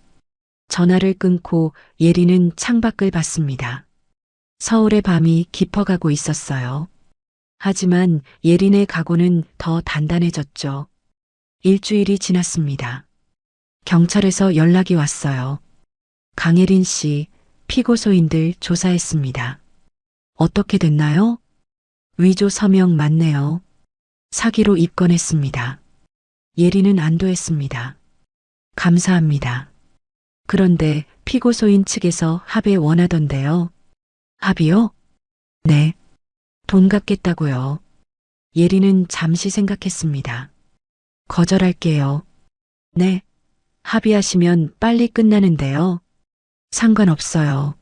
전화를 끊고 예리는 창밖을 봤습니다. 서울의 밤이 깊어가고 있었어요. 하지만 예린의 각오는 더 단단해졌죠. 일주일이 지났습니다. 경찰에서 연락이 왔어요. 강예린 씨, 피고소인들 조사했습니다. 어떻게 됐나요? 위조 서명 맞네요. 사기로 입건했습니다. 예리는 안도했습니다. 감사합니다. 그런데 피고소인 측에서 합의 원하던데요. 합의요? 네. 돈 갚겠다고요. 예리는 잠시 생각했습니다. 거절할게요. 네. 합의하시면 빨리 끝나는데요. 상관없어요.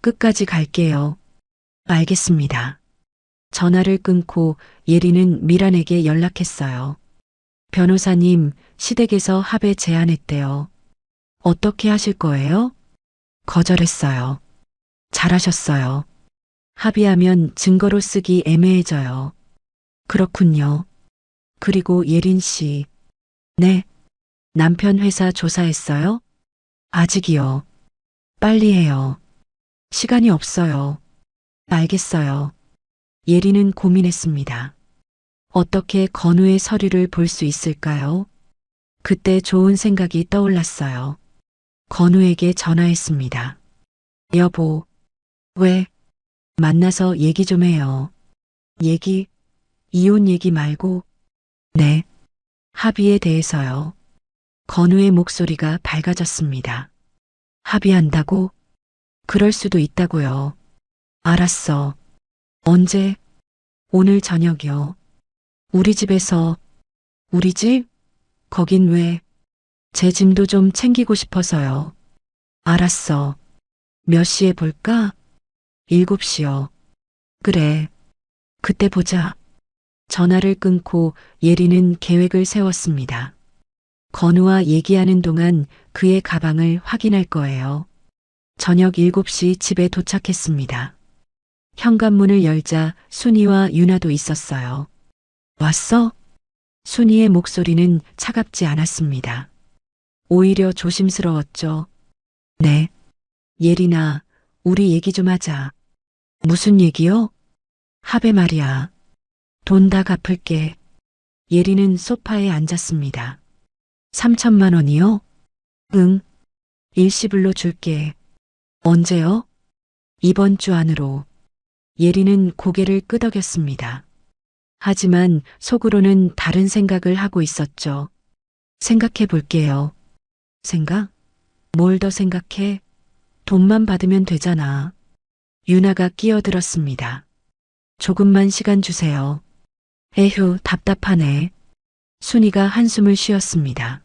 끝까지 갈게요. 알겠습니다. 전화를 끊고 예리는 미란에게 연락했어요. 변호사님, 시댁에서 합의 제안했대요. 어떻게 하실 거예요? 거절했어요. 잘하셨어요. 합의하면 증거로 쓰기 애매해져요. 그렇군요. 그리고 예린 씨. 네. 남편 회사 조사했어요? 아직이요. 빨리 해요. 시간이 없어요. 알겠어요. 예리는 고민했습니다. 어떻게 건우의 서류를 볼 수 있을까요? 그때 좋은 생각이 떠올랐어요. 건우에게 전화했습니다. 여보, 왜? 만나서 얘기 좀 해요. 얘기? 이혼 얘기 말고? 네. 합의에 대해서요. 건우의 목소리가 밝아졌습니다. 합의한다고? 그럴 수도 있다고요. 알았어. 언제? 오늘 저녁이요. 우리 집에서. 우리 집? 거긴 왜? 제 짐도 좀 챙기고 싶어서요. 알았어. 몇 시에 볼까? 7시요. 그래. 그때 보자. 전화를 끊고 예리는 계획을 세웠습니다. 건우와 얘기하는 동안 그의 가방을 확인할 거예요. 저녁 7시 집에 도착했습니다. 현관문을 열자 순이와 유나도 있었어요. 왔어? 순이의 목소리는 차갑지 않았습니다. 오히려 조심스러웠죠. 네. 예린아, 우리 얘기 좀 하자. 무슨 얘기요? 합의 말이야. 돈 다 갚을게. 예린은 소파에 앉았습니다. 3천만 원이요? 응. 일시불로 줄게. 언제요? 이번 주 안으로. 예린은 고개를 끄덕였습니다. 하지만 속으로는 다른 생각을 하고 있었죠. 생각해 볼게요. 생각? 뭘 더 생각해? 돈만 받으면 되잖아. 유나가 끼어들었습니다. 조금만 시간 주세요. 에휴, 답답하네. 순이가 한숨을 쉬었습니다.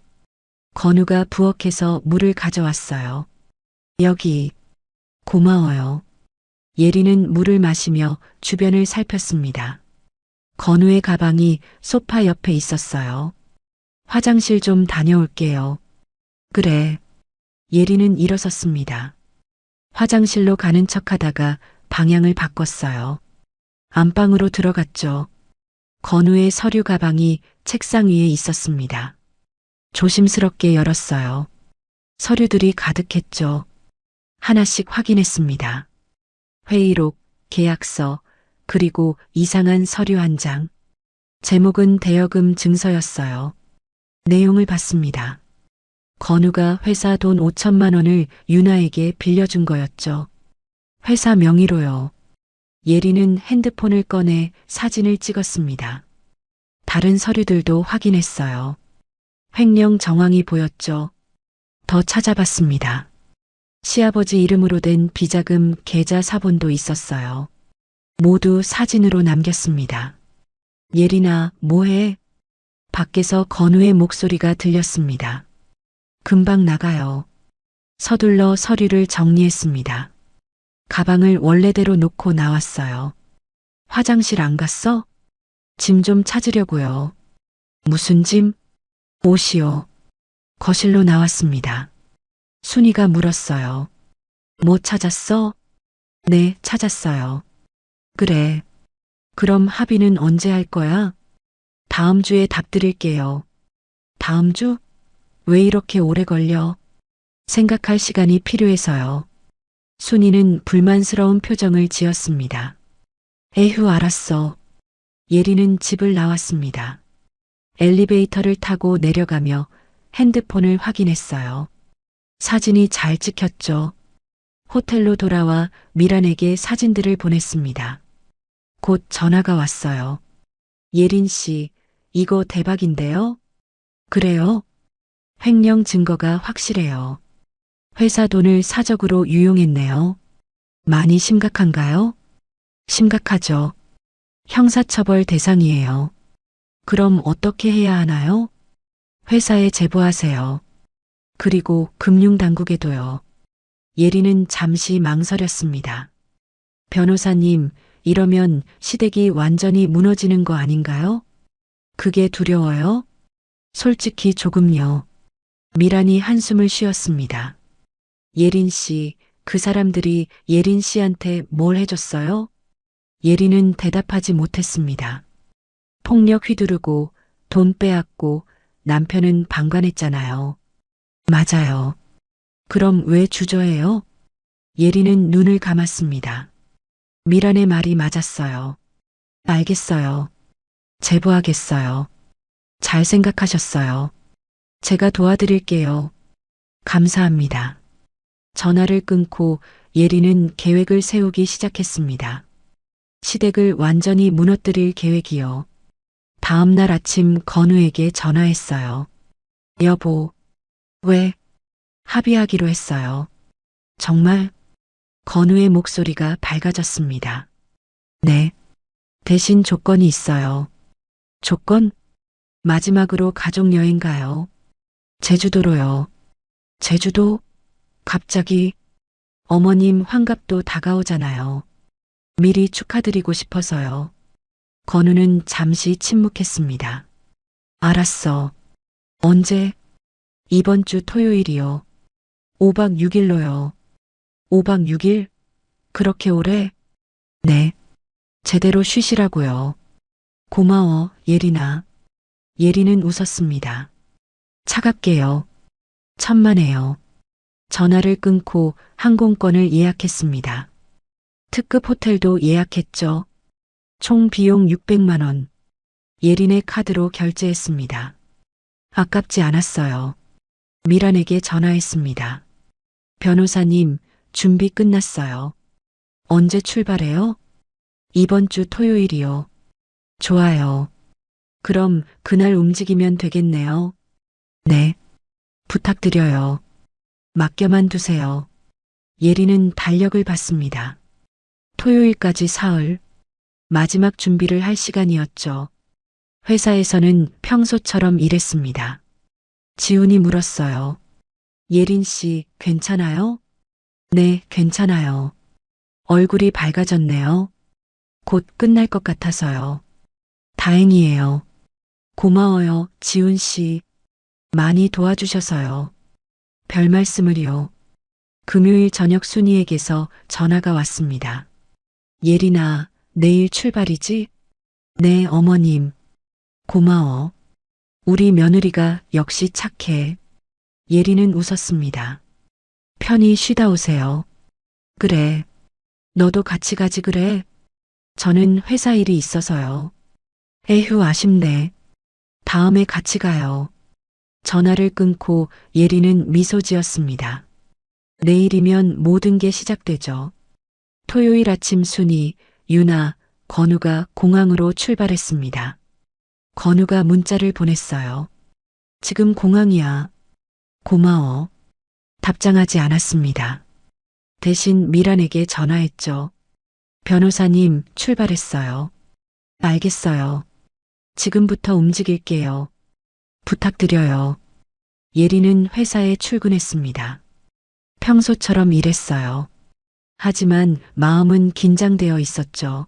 건우가 부엌에서 물을 가져왔어요. 여기. 고마워요. 예리는 물을 마시며 주변을 살폈습니다. 건우의 가방이 소파 옆에 있었어요. 화장실 좀 다녀올게요. 그래. 예리는 일어섰습니다. 화장실로 가는 척하다가 방향을 바꿨어요. 안방으로 들어갔죠. 건우의 서류 가방이 책상 위에 있었습니다. 조심스럽게 열었어요. 서류들이 가득했죠. 하나씩 확인했습니다. 회의록, 계약서, 그리고 이상한 서류 한 장. 제목은 대여금 증서였어요. 내용을 봤습니다. 건우가 회사 돈 5천만 원을 유나에게 빌려준 거였죠. 회사 명의로요. 예리는 핸드폰을 꺼내 사진을 찍었습니다. 다른 서류들도 확인했어요. 횡령 정황이 보였죠. 더 찾아봤습니다. 시아버지 이름으로 된 비자금 계좌 사본도 있었어요. 모두 사진으로 남겼습니다. 예린아, 뭐해? 밖에서 건우의 목소리가 들렸습니다. 금방 나가요. 서둘러 서류를 정리했습니다. 가방을 원래대로 놓고 나왔어요. 화장실 안 갔어? 짐 좀 찾으려고요. 무슨 짐? 옷이요. 거실로 나왔습니다. 순이가 물었어요. 뭐 찾았어? 네, 찾았어요. 그래. 그럼 합의는 언제 할 거야? 다음 주에 답 드릴게요. 다음 주? 왜 이렇게 오래 걸려? 생각할 시간이 필요해서요. 순이는 불만스러운 표정을 지었습니다. 에휴, 알았어. 예리는 집을 나왔습니다. 엘리베이터를 타고 내려가며 핸드폰을 확인했어요. 사진이 잘 찍혔죠. 호텔로 돌아와 미란에게 사진들을 보냈습니다. 곧 전화가 왔어요. 예린 씨, 이거 대박인데요? 그래요? 횡령 증거가 확실해요. 회사 돈을 사적으로 유용했네요. 많이 심각한가요? 심각하죠. 형사처벌 대상이에요. 그럼 어떻게 해야 하나요? 회사에 제보하세요. 그리고 금융당국에도요. 예리는 잠시 망설였습니다. 변호사님, 이러면 시댁이 완전히 무너지는 거 아닌가요? 그게 두려워요? 솔직히 조금요. 미란이 한숨을 쉬었습니다. 예린 씨, 그 사람들이 예린 씨한테 뭘 해줬어요? 예린은 대답하지 못했습니다. 폭력 휘두르고 돈 빼앗고 남편은 방관했잖아요. 맞아요. 그럼 왜 주저해요? 예린은 눈을 감았습니다. 미란의 말이 맞았어요. 알겠어요. 제보하겠어요. 잘 생각하셨어요. 제가 도와드릴게요. 감사합니다. 전화를 끊고 예리는 계획을 세우기 시작했습니다. 시댁을 완전히 무너뜨릴 계획이요. 다음 날 아침 건우에게 전화했어요. 여보, 왜? 합의하기로 했어요. 정말? 건우의 목소리가 밝아졌습니다. 네. 대신 조건이 있어요. 조건? 마지막으로 가족 여행 가요. 제주도로요. 제주도? 갑자기 어머님 환갑도 다가오잖아요. 미리 축하드리고 싶어서요. 건우는 잠시 침묵했습니다. 알았어. 언제? 이번 주 토요일이요. 5박 6일로요. 5박 6일? 그렇게 오래? 네. 제대로 쉬시라고요. 고마워, 예린아. 예린은 웃었습니다. 차갑게요. 천만에요. 전화를 끊고 항공권을 예약했습니다. 특급 호텔도 예약했죠. 총 비용 600만 원. 예린의 카드로 결제했습니다. 아깝지 않았어요. 미란에게 전화했습니다. 변호사님, 준비 끝났어요. 언제 출발해요? 이번 주 토요일이요. 좋아요. 그럼 그날 움직이면 되겠네요. 네. 부탁드려요. 맡겨만 두세요. 예리는 달력을 봤습니다. 토요일까지 사흘. 마지막 준비를 할 시간이었죠. 회사에서는 평소처럼 일했습니다. 지훈이 물었어요. 예린 씨, 괜찮아요? 네, 괜찮아요. 얼굴이 밝아졌네요. 곧 끝날 것 같아서요. 다행이에요. 고마워요, 지훈 씨. 많이 도와주셔서요. 별 말씀을요. 금요일 저녁 순이에게서 전화가 왔습니다. 예린아, 내일 출발이지? 네, 어머님. 고마워. 우리 며느리가 역시 착해. 예린은 웃었습니다. 편히 쉬다 오세요. 그래. 너도 같이 가지 그래. 저는 회사 일이 있어서요. 에휴, 아쉽네. 다음에 같이 가요. 전화를 끊고 예린은 미소 지었습니다. 내일이면 모든 게 시작되죠. 토요일 아침 순이, 유나, 건우가 공항으로 출발했습니다. 건우가 문자를 보냈어요. 지금 공항이야. 고마워. 답장하지 않았습니다. 대신 미란에게 전화했죠. 변호사님, 출발했어요. 알겠어요. 지금부터 움직일게요. 부탁드려요. 예린은 회사에 출근했습니다. 평소처럼 일했어요. 하지만 마음은 긴장되어 있었죠.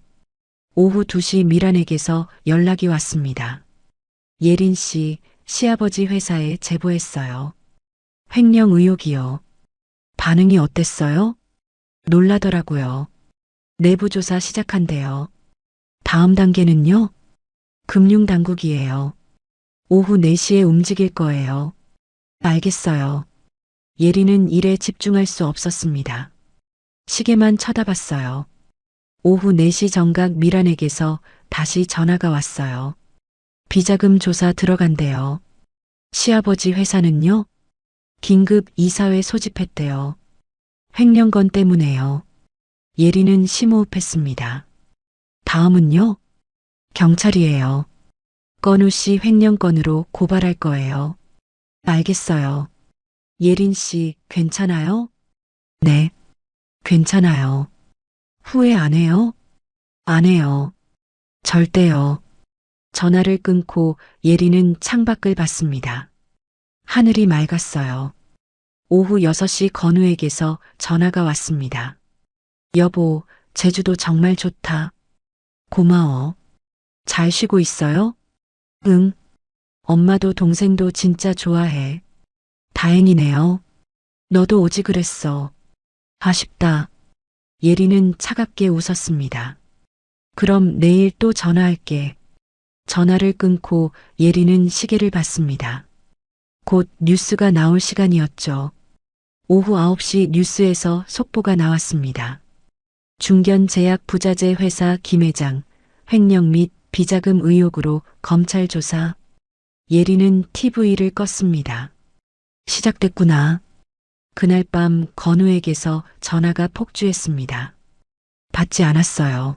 오후 2시 미란에게서 연락이 왔습니다. 예린 씨, 시아버지 회사에 제보했어요. 횡령 의혹이요. 반응이 어땠어요? 놀라더라고요. 내부 조사 시작한대요. 다음 단계는요? 금융당국이에요. 오후 4시에 움직일 거예요. 알겠어요. 예린은 일에 집중할 수 없었습니다. 시계만 쳐다봤어요. 오후 4시 정각 미란에게서 다시 전화가 왔어요. 비자금 조사 들어간대요. 시아버지 회사는요? 긴급 이사회 소집했대요. 횡령건 때문에요. 예린은 심호흡했습니다. 다음은요? 경찰이에요. 건우 씨 횡령건으로 고발할 거예요. 알겠어요. 예린 씨, 괜찮아요? 네, 괜찮아요. 후회 안 해요? 안 해요. 절대요. 전화를 끊고 예린은 창밖을 봤습니다. 하늘이 맑았어요. 오후 6시 건우에게서 전화가 왔습니다. 여보, 제주도 정말 좋다. 고마워. 잘 쉬고 있어요? 응. 엄마도 동생도 진짜 좋아해. 다행이네요. 너도 오지 그랬어. 아쉽다. 예린은 차갑게 웃었습니다. 그럼 내일 또 전화할게. 전화를 끊고 예린은 시계를 봤습니다. 곧 뉴스가 나올 시간이었죠. 오후 9시 뉴스에서 속보가 나왔습니다. 중견제약 부자재 회사 김 회장, 횡령 및 비자금 의혹으로 검찰 조사. 예린은 TV를 껐습니다. 시작됐구나. 그날 밤 건우에게서 전화가 폭주했습니다. 받지 않았어요.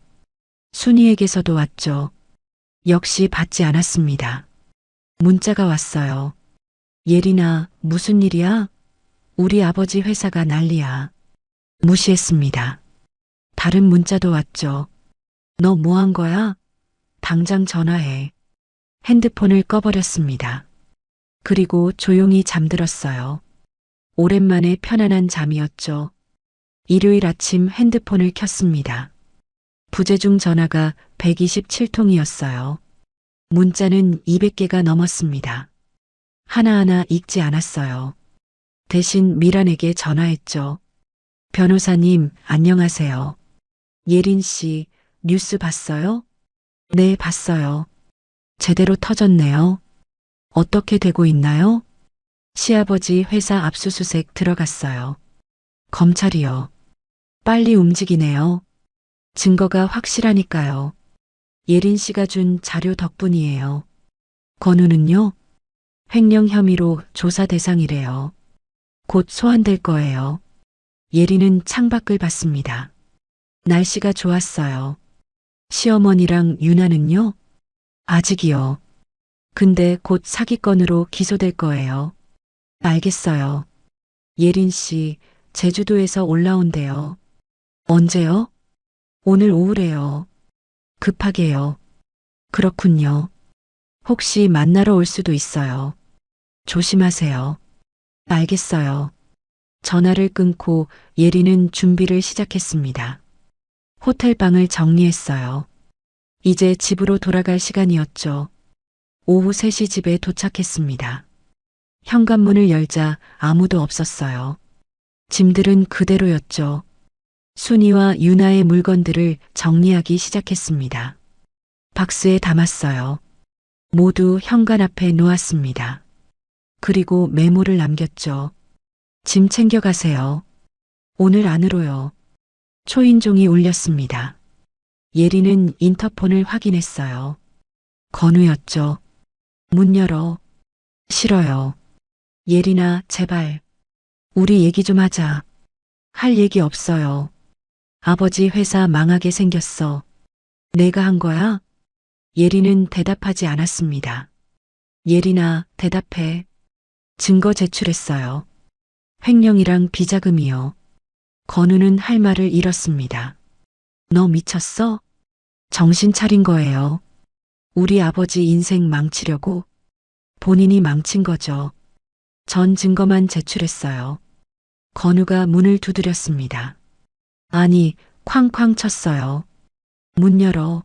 순이에게서도 왔죠. 역시 받지 않았습니다. 문자가 왔어요. 예린아, 무슨 일이야? 우리 아버지 회사가 난리야. 무시했습니다. 다른 문자도 왔죠. 너 뭐 한 거야? 당장 전화해. 핸드폰을 꺼버렸습니다. 그리고 조용히 잠들었어요. 오랜만에 편안한 잠이었죠. 일요일 아침 핸드폰을 켰습니다. 부재중 전화가 127통이었어요. 문자는 200개가 넘었습니다. 하나하나 읽지 않았어요. 대신 미란에게 전화했죠. 변호사님, 안녕하세요. 예린 씨, 뉴스 봤어요? 네, 봤어요. 제대로 터졌네요. 어떻게 되고 있나요? 시아버지 회사 압수수색 들어갔어요. 검찰이요. 빨리 움직이네요. 증거가 확실하니까요. 예린 씨가 준 자료 덕분이에요. 건우는요? 횡령 혐의로 조사 대상이래요. 곧 소환될 거예요. 예린은 창밖을 봤습니다. 날씨가 좋았어요. 시어머니랑 유나는요? 아직이요. 근데 곧 사기건으로 기소될 거예요. 알겠어요. 예린 씨, 제주도에서 올라온대요. 언제요? 오늘 오후래요. 급하게요. 그렇군요. 혹시 만나러 올 수도 있어요. 조심하세요. 알겠어요. 전화를 끊고 예리는 준비를 시작했습니다. 호텔방을 정리했어요. 이제 집으로 돌아갈 시간이었죠. 오후 3시 집에 도착했습니다. 현관문을 열자 아무도 없었어요. 짐들은 그대로였죠. 순이와 유나의 물건들을 정리하기 시작했습니다. 박스에 담았어요. 모두 현관 앞에 놓았습니다. 그리고 메모를 남겼죠. 짐 챙겨가세요. 오늘 안으로요. 초인종이 울렸습니다. 예리는 인터폰을 확인했어요. 건우였죠. 문 열어. 싫어요. 예린아, 제발. 우리 얘기 좀 하자. 할 얘기 없어요. 아버지 회사 망하게 생겼어. 내가 한 거야? 예린은 대답하지 않았습니다. 예린아, 대답해. 증거 제출했어요. 횡령이랑 비자금이요. 건우는 할 말을 잃었습니다. 너 미쳤어? 정신 차린 거예요. 우리 아버지 인생 망치려고? 본인이 망친 거죠. 전 증거만 제출했어요. 건우가 문을 두드렸습니다. 아니, 쾅쾅 쳤어요. 문 열어.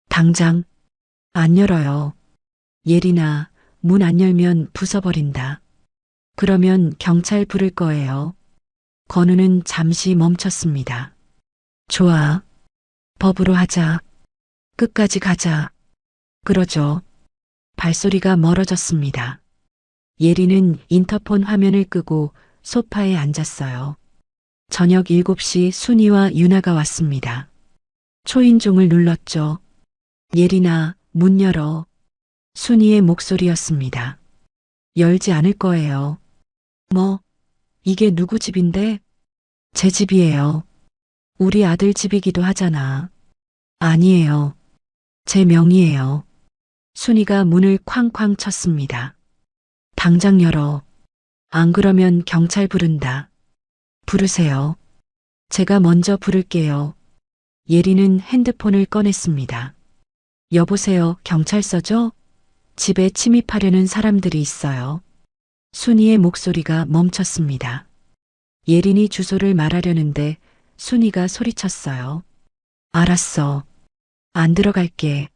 당장. 안 열어요. 예린아, 문 안 열면 부숴버린다. 그러면 경찰 부를 거예요. 건우는 잠시 멈췄습니다. 좋아. 법으로 하자. 끝까지 가자. 그러죠. 발소리가 멀어졌습니다. 예리는 인터폰 화면을 끄고 소파에 앉았어요. 저녁 7시 순이와 유나가 왔습니다. 초인종을 눌렀죠. 예린아, 문 열어. 순이의 목소리였습니다. 열지 않을 거예요. 뭐, 이게 누구 집인데? 제 집이에요. 우리 아들 집이기도 하잖아. 아니에요. 제 명의예요. 순이가 문을 쾅쾅 쳤습니다. 당장 열어. 안 그러면 경찰 부른다. 부르세요. 제가 먼저 부를게요. 예리는 핸드폰을 꺼냈습니다. 여보세요, 경찰서죠? 집에 침입하려는 사람들이 있어요. 순이의 목소리가 멈췄습니다. 예린이 주소를 말하려는데 순이가 소리쳤어요. 알았어. 안 들어갈게.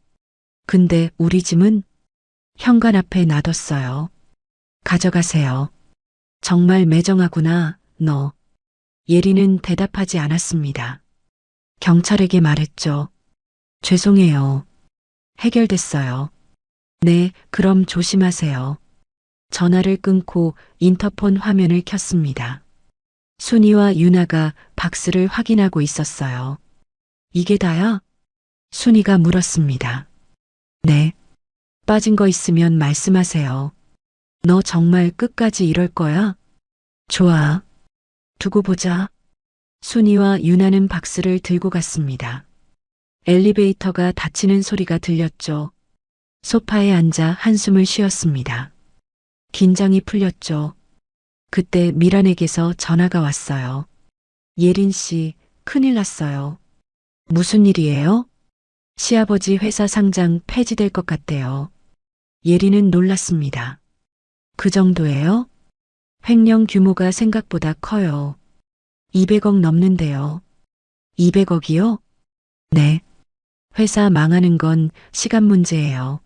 근데 우리 짐은 현관 앞에 놔뒀어요. 가져가세요. 정말 매정하구나, 너. 예리는 대답하지 않았습니다. 경찰에게 말했죠. 죄송해요. 해결됐어요. 네, 그럼 조심하세요. 전화를 끊고 인터폰 화면을 켰습니다. 순이와 유나가 박스를 확인하고 있었어요. 이게 다야? 순이가 물었습니다. 네. 빠진 거 있으면 말씀하세요. 너 정말 끝까지 이럴 거야? 좋아. 두고 보자. 순이와 유나는 박스를 들고 갔습니다. 엘리베이터가 닫히는 소리가 들렸죠. 소파에 앉아 한숨을 쉬었습니다. 긴장이 풀렸죠. 그때 미란에게서 전화가 왔어요. 예린 씨, 큰일 났어요. 무슨 일이에요? 시아버지 회사 상장 폐지될 것 같대요. 예린은 놀랐습니다. 그 정도예요? 횡령 규모가 생각보다 커요. 200억 넘는데요. 200억이요? 네. 회사 망하는 건 시간 문제예요.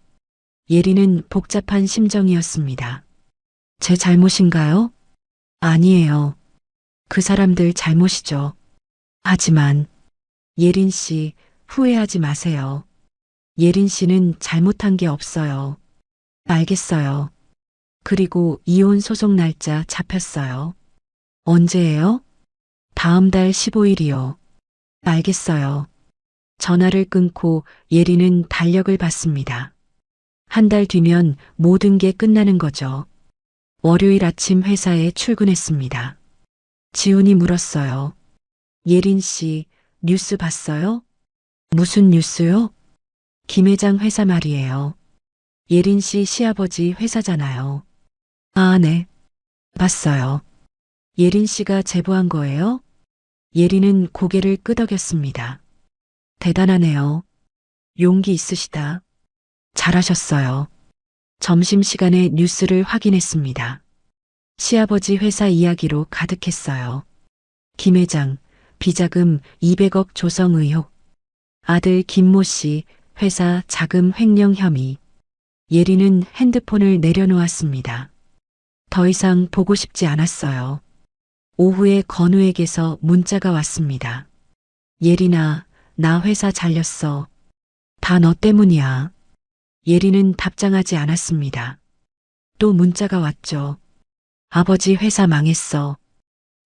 예린은 복잡한 심정이었습니다. 제 잘못인가요? 아니에요. 그 사람들 잘못이죠. 하지만 예린 씨, 후회하지 마세요. 예린 씨는 잘못한 게 없어요. 알겠어요. 그리고 이혼 소송 날짜 잡혔어요. 언제예요? 다음 달 15일이요. 알겠어요. 전화를 끊고 예린은 달력을 봤습니다. 한 달 뒤면 모든 게 끝나는 거죠. 월요일 아침 회사에 출근했습니다. 지훈이 물었어요. 예린 씨, 뉴스 봤어요? 무슨 뉴스요? 김 회장 회사 말이에요. 예린 씨 시아버지 회사잖아요. 아, 네. 봤어요. 예린 씨가 제보한 거예요? 예린은 고개를 끄덕였습니다. 대단하네요. 용기 있으시다. 잘하셨어요. 점심시간에 뉴스를 확인했습니다. 시아버지 회사 이야기로 가득했어요. 김 회장, 비자금 200억 조성 의혹. 아들 김모 씨, 회사 자금 횡령 혐의. 예리는 핸드폰을 내려놓았습니다. 더 이상 보고 싶지 않았어요. 오후에 건우에게서 문자가 왔습니다. 예린아, 나 회사 잘렸어. 다 너 때문이야. 예린은 답장하지 않았습니다. 또 문자가 왔죠. 아버지 회사 망했어.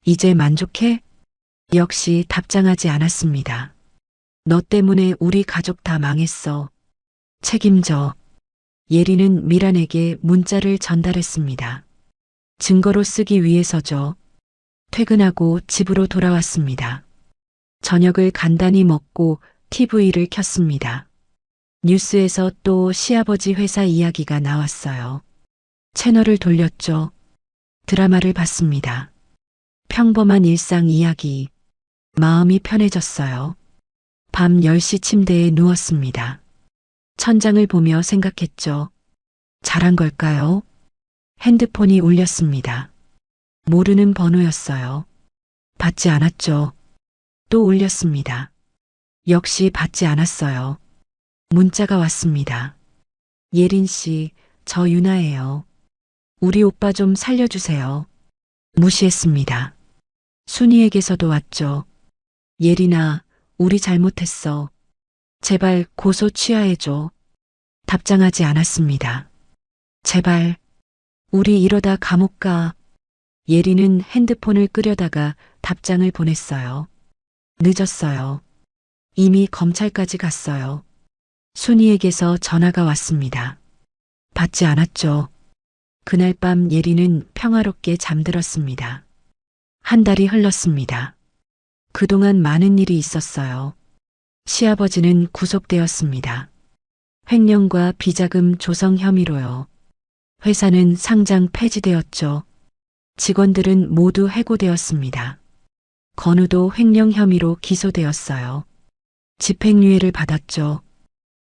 이제 만족해? 역시 답장하지 않았습니다. 너 때문에 우리 가족 다 망했어. 책임져. 예린은 미란에게 문자를 전달했습니다. 증거로 쓰기 위해서죠. 퇴근하고 집으로 돌아왔습니다. 저녁을 간단히 먹고 TV를 켰습니다. 뉴스에서 또 시아버지 회사 이야기가 나왔어요. 채널을 돌렸죠. 드라마를 봤습니다. 평범한 일상 이야기. 마음이 편해졌어요. 밤 10시 침대에 누웠습니다. 천장을 보며 생각했죠. 잘한 걸까요? 핸드폰이 울렸습니다. 모르는 번호였어요. 받지 않았죠. 또 울렸습니다. 역시 받지 않았어요. 문자가 왔습니다. 예린 씨, 저 유나예요. 우리 오빠 좀 살려주세요. 무시했습니다. 순이에게서도 왔죠. 예린아, 우리 잘못했어. 제발 고소 취하해줘. 답장하지 않았습니다. 제발, 우리 이러다 감옥 가. 예린은 핸드폰을 끄려다가 답장을 보냈어요. 늦었어요. 이미 검찰까지 갔어요. 순이에게서 전화가 왔습니다. 받지 않았죠. 그날 밤 예린은 평화롭게 잠들었습니다. 한 달이 흘렀습니다. 그동안 많은 일이 있었어요. 시아버지는 구속되었습니다. 횡령과 비자금 조성 혐의로요. 회사는 상장 폐지되었죠. 직원들은 모두 해고되었습니다. 건우도 횡령 혐의로 기소되었어요. 집행유예를 받았죠.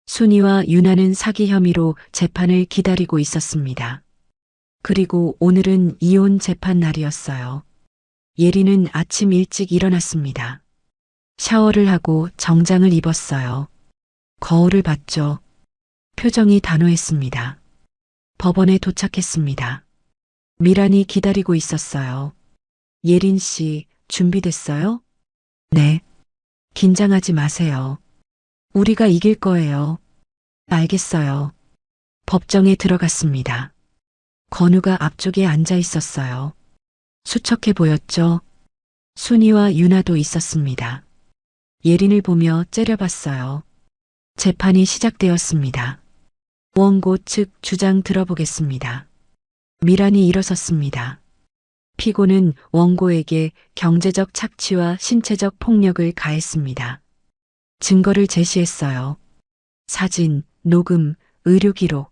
순이와 유나는 사기 혐의로 재판을 기다리고 있었습니다. 그리고 오늘은 이혼 재판 날이었어요. 예리는 아침 일찍 일어났습니다. 샤워를 하고 정장을 입었어요. 거울을 봤죠. 표정이 단호했습니다. 법원에 도착했습니다. 미란이 기다리고 있었어요. 예린 씨, 준비됐어요? 네. 긴장하지 마세요. 우리가 이길 거예요. 알겠어요. 법정에 들어갔습니다. 건우가 앞쪽에 앉아 있었어요. 수척해 보였죠? 순이와 유나도 있었습니다. 예린을 보며 째려봤어요. 재판이 시작되었습니다. 원고 측 주장 들어보겠습니다. 미란이 일어섰습니다. 피고는 원고에게 경제적 착취와 신체적 폭력을 가했습니다. 증거를 제시했어요. 사진, 녹음, 의료 기록.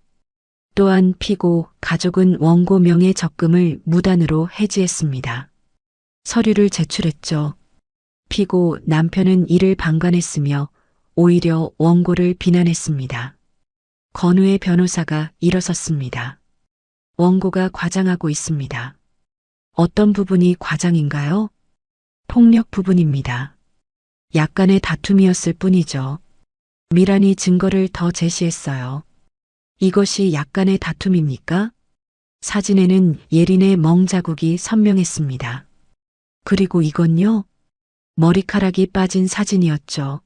또한 피고, 가족은 원고 명의 적금을 무단으로 해지했습니다. 서류를 제출했죠. 피고 남편은 이를 방관했으며 오히려 원고를 비난했습니다. 건우의 변호사가 일어섰습니다. 원고가 과장하고 있습니다. 어떤 부분이 과장인가요? 폭력 부분입니다. 약간의 다툼이었을 뿐이죠. 미란이 증거를 더 제시했어요. 이것이 약간의 다툼입니까? 사진에는 예린의 멍 자국이 선명했습니다. 그리고 이건요? 머리카락이 빠진 사진이었죠.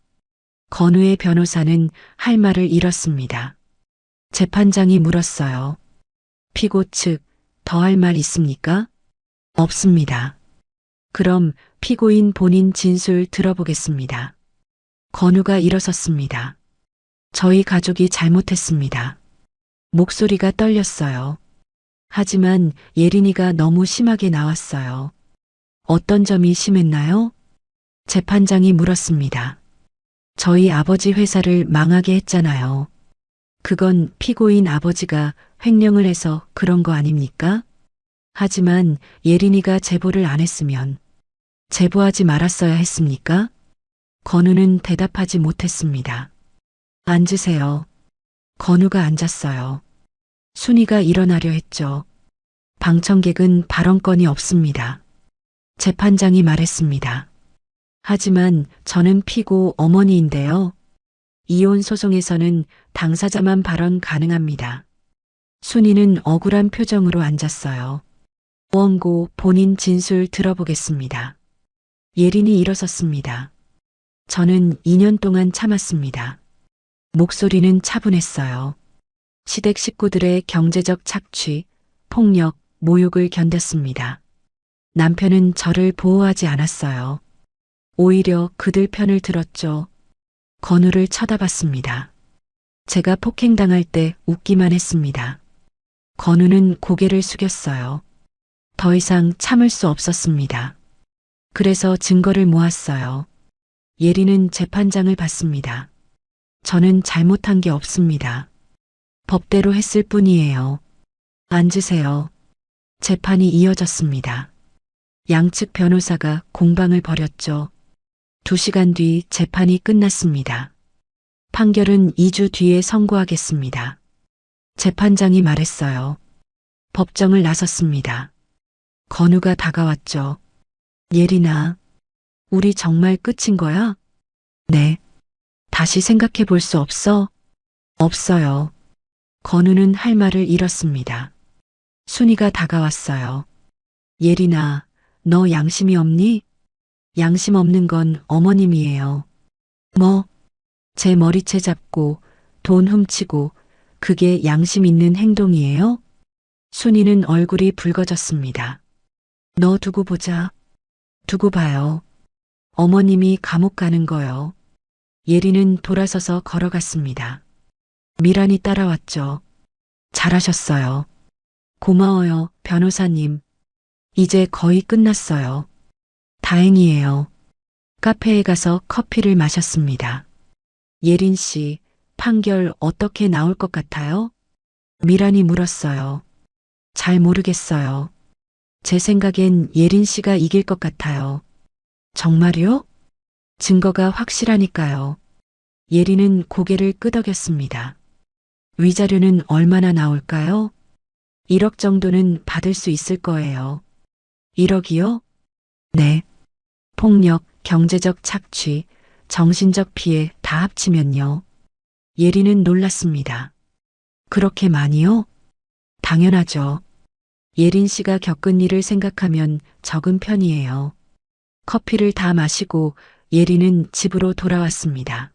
건우의 변호사는 할 말을 잃었습니다. 재판장이 물었어요. 피고 측, 더 할 말 있습니까? 없습니다. 그럼 피고인 본인 진술 들어보겠습니다. 건우가 일어섰습니다. 저희 가족이 잘못했습니다. 목소리가 떨렸어요. 하지만 예린이가 너무 심하게 나왔어요. 어떤 점이 심했나요? 재판장이 물었습니다. 저희 아버지 회사를 망하게 했잖아요. 그건 피고인 아버지가 횡령을 해서 그런 거 아닙니까? 하지만 예린이가 제보를 안 했으면 제보하지 말았어야 했습니까? 건우는 대답하지 못했습니다. 앉으세요. 건우가 앉았어요. 순이가 일어나려 했죠. 방청객은 발언권이 없습니다. 재판장이 말했습니다. 하지만 저는 피고 어머니인데요. 이혼 소송에서는 당사자만 발언 가능합니다. 순이는 억울한 표정으로 앉았어요. 원고 본인 진술 들어보겠습니다. 예린이 일어섰습니다. 저는 2년 동안 참았습니다. 목소리는 차분했어요. 시댁 식구들의 경제적 착취, 폭력, 모욕을 견뎠습니다. 남편은 저를 보호하지 않았어요. 오히려 그들 편을 들었죠. 건우를 쳐다봤습니다. 제가 폭행당할 때 웃기만 했습니다. 건우는 고개를 숙였어요. 더 이상 참을 수 없었습니다. 그래서 증거를 모았어요. 예리는 재판장을 봤습니다. 저는 잘못한 게 없습니다. 법대로 했을 뿐이에요. 앉으세요. 재판이 이어졌습니다. 양측 변호사가 공방을 벌였죠. 2시간 뒤 재판이 끝났습니다. 판결은 2주 뒤에 선고하겠습니다. 재판장이 말했어요. 법정을 나섰습니다. 건우가 다가왔죠. 예린아, 우리 정말 끝인 거야? 네. 다시 생각해 볼 수 없어? 없어요. 건우는 할 말을 잃었습니다. 순이가 다가왔어요. 예린아, 너 양심이 없니? 양심 없는 건 어머님이에요. 뭐? 제 머리채 잡고 돈 훔치고 그게 양심 있는 행동이에요? 순이는 얼굴이 붉어졌습니다. 너 두고 보자. 두고 봐요. 어머님이 감옥 가는 거요. 예리는 돌아서서 걸어갔습니다. 미란이 따라왔죠. 잘하셨어요. 고마워요, 변호사님. 이제 거의 끝났어요. 다행이에요. 카페에 가서 커피를 마셨습니다. 예린 씨, 판결 어떻게 나올 것 같아요? 미란이 물었어요. 잘 모르겠어요. 제 생각엔 예린 씨가 이길 것 같아요. 정말요? 증거가 확실하니까요. 예린은 고개를 끄덕였습니다. 위자료는 얼마나 나올까요? 1억 정도는 받을 수 있을 거예요. 1억이요? 네. 폭력, 경제적 착취, 정신적 피해 다 합치면요. 예린은 놀랐습니다. 그렇게 많이요? 당연하죠. 예린 씨가 겪은 일을 생각하면 적은 편이에요. 커피를 다 마시고 예린은 집으로 돌아왔습니다.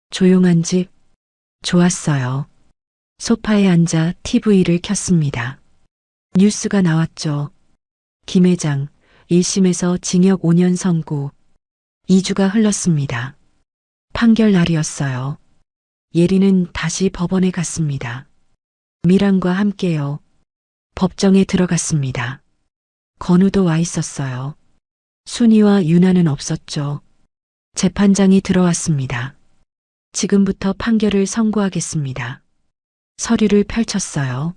조용한 집, 좋았어요. 소파에 앉아 TV를 켰습니다. 뉴스가 나왔죠. 김 회장, 1심에서 징역 5년 선고. 2주가 흘렀습니다. 판결 날이었어요. 예린은 다시 법원에 갔습니다. 미란과 함께요. 법정에 들어갔습니다. 건우도 와 있었어요. 순이와 유나는 없었죠. 재판장이 들어왔습니다. 지금부터 판결을 선고하겠습니다. 서류를 펼쳤어요.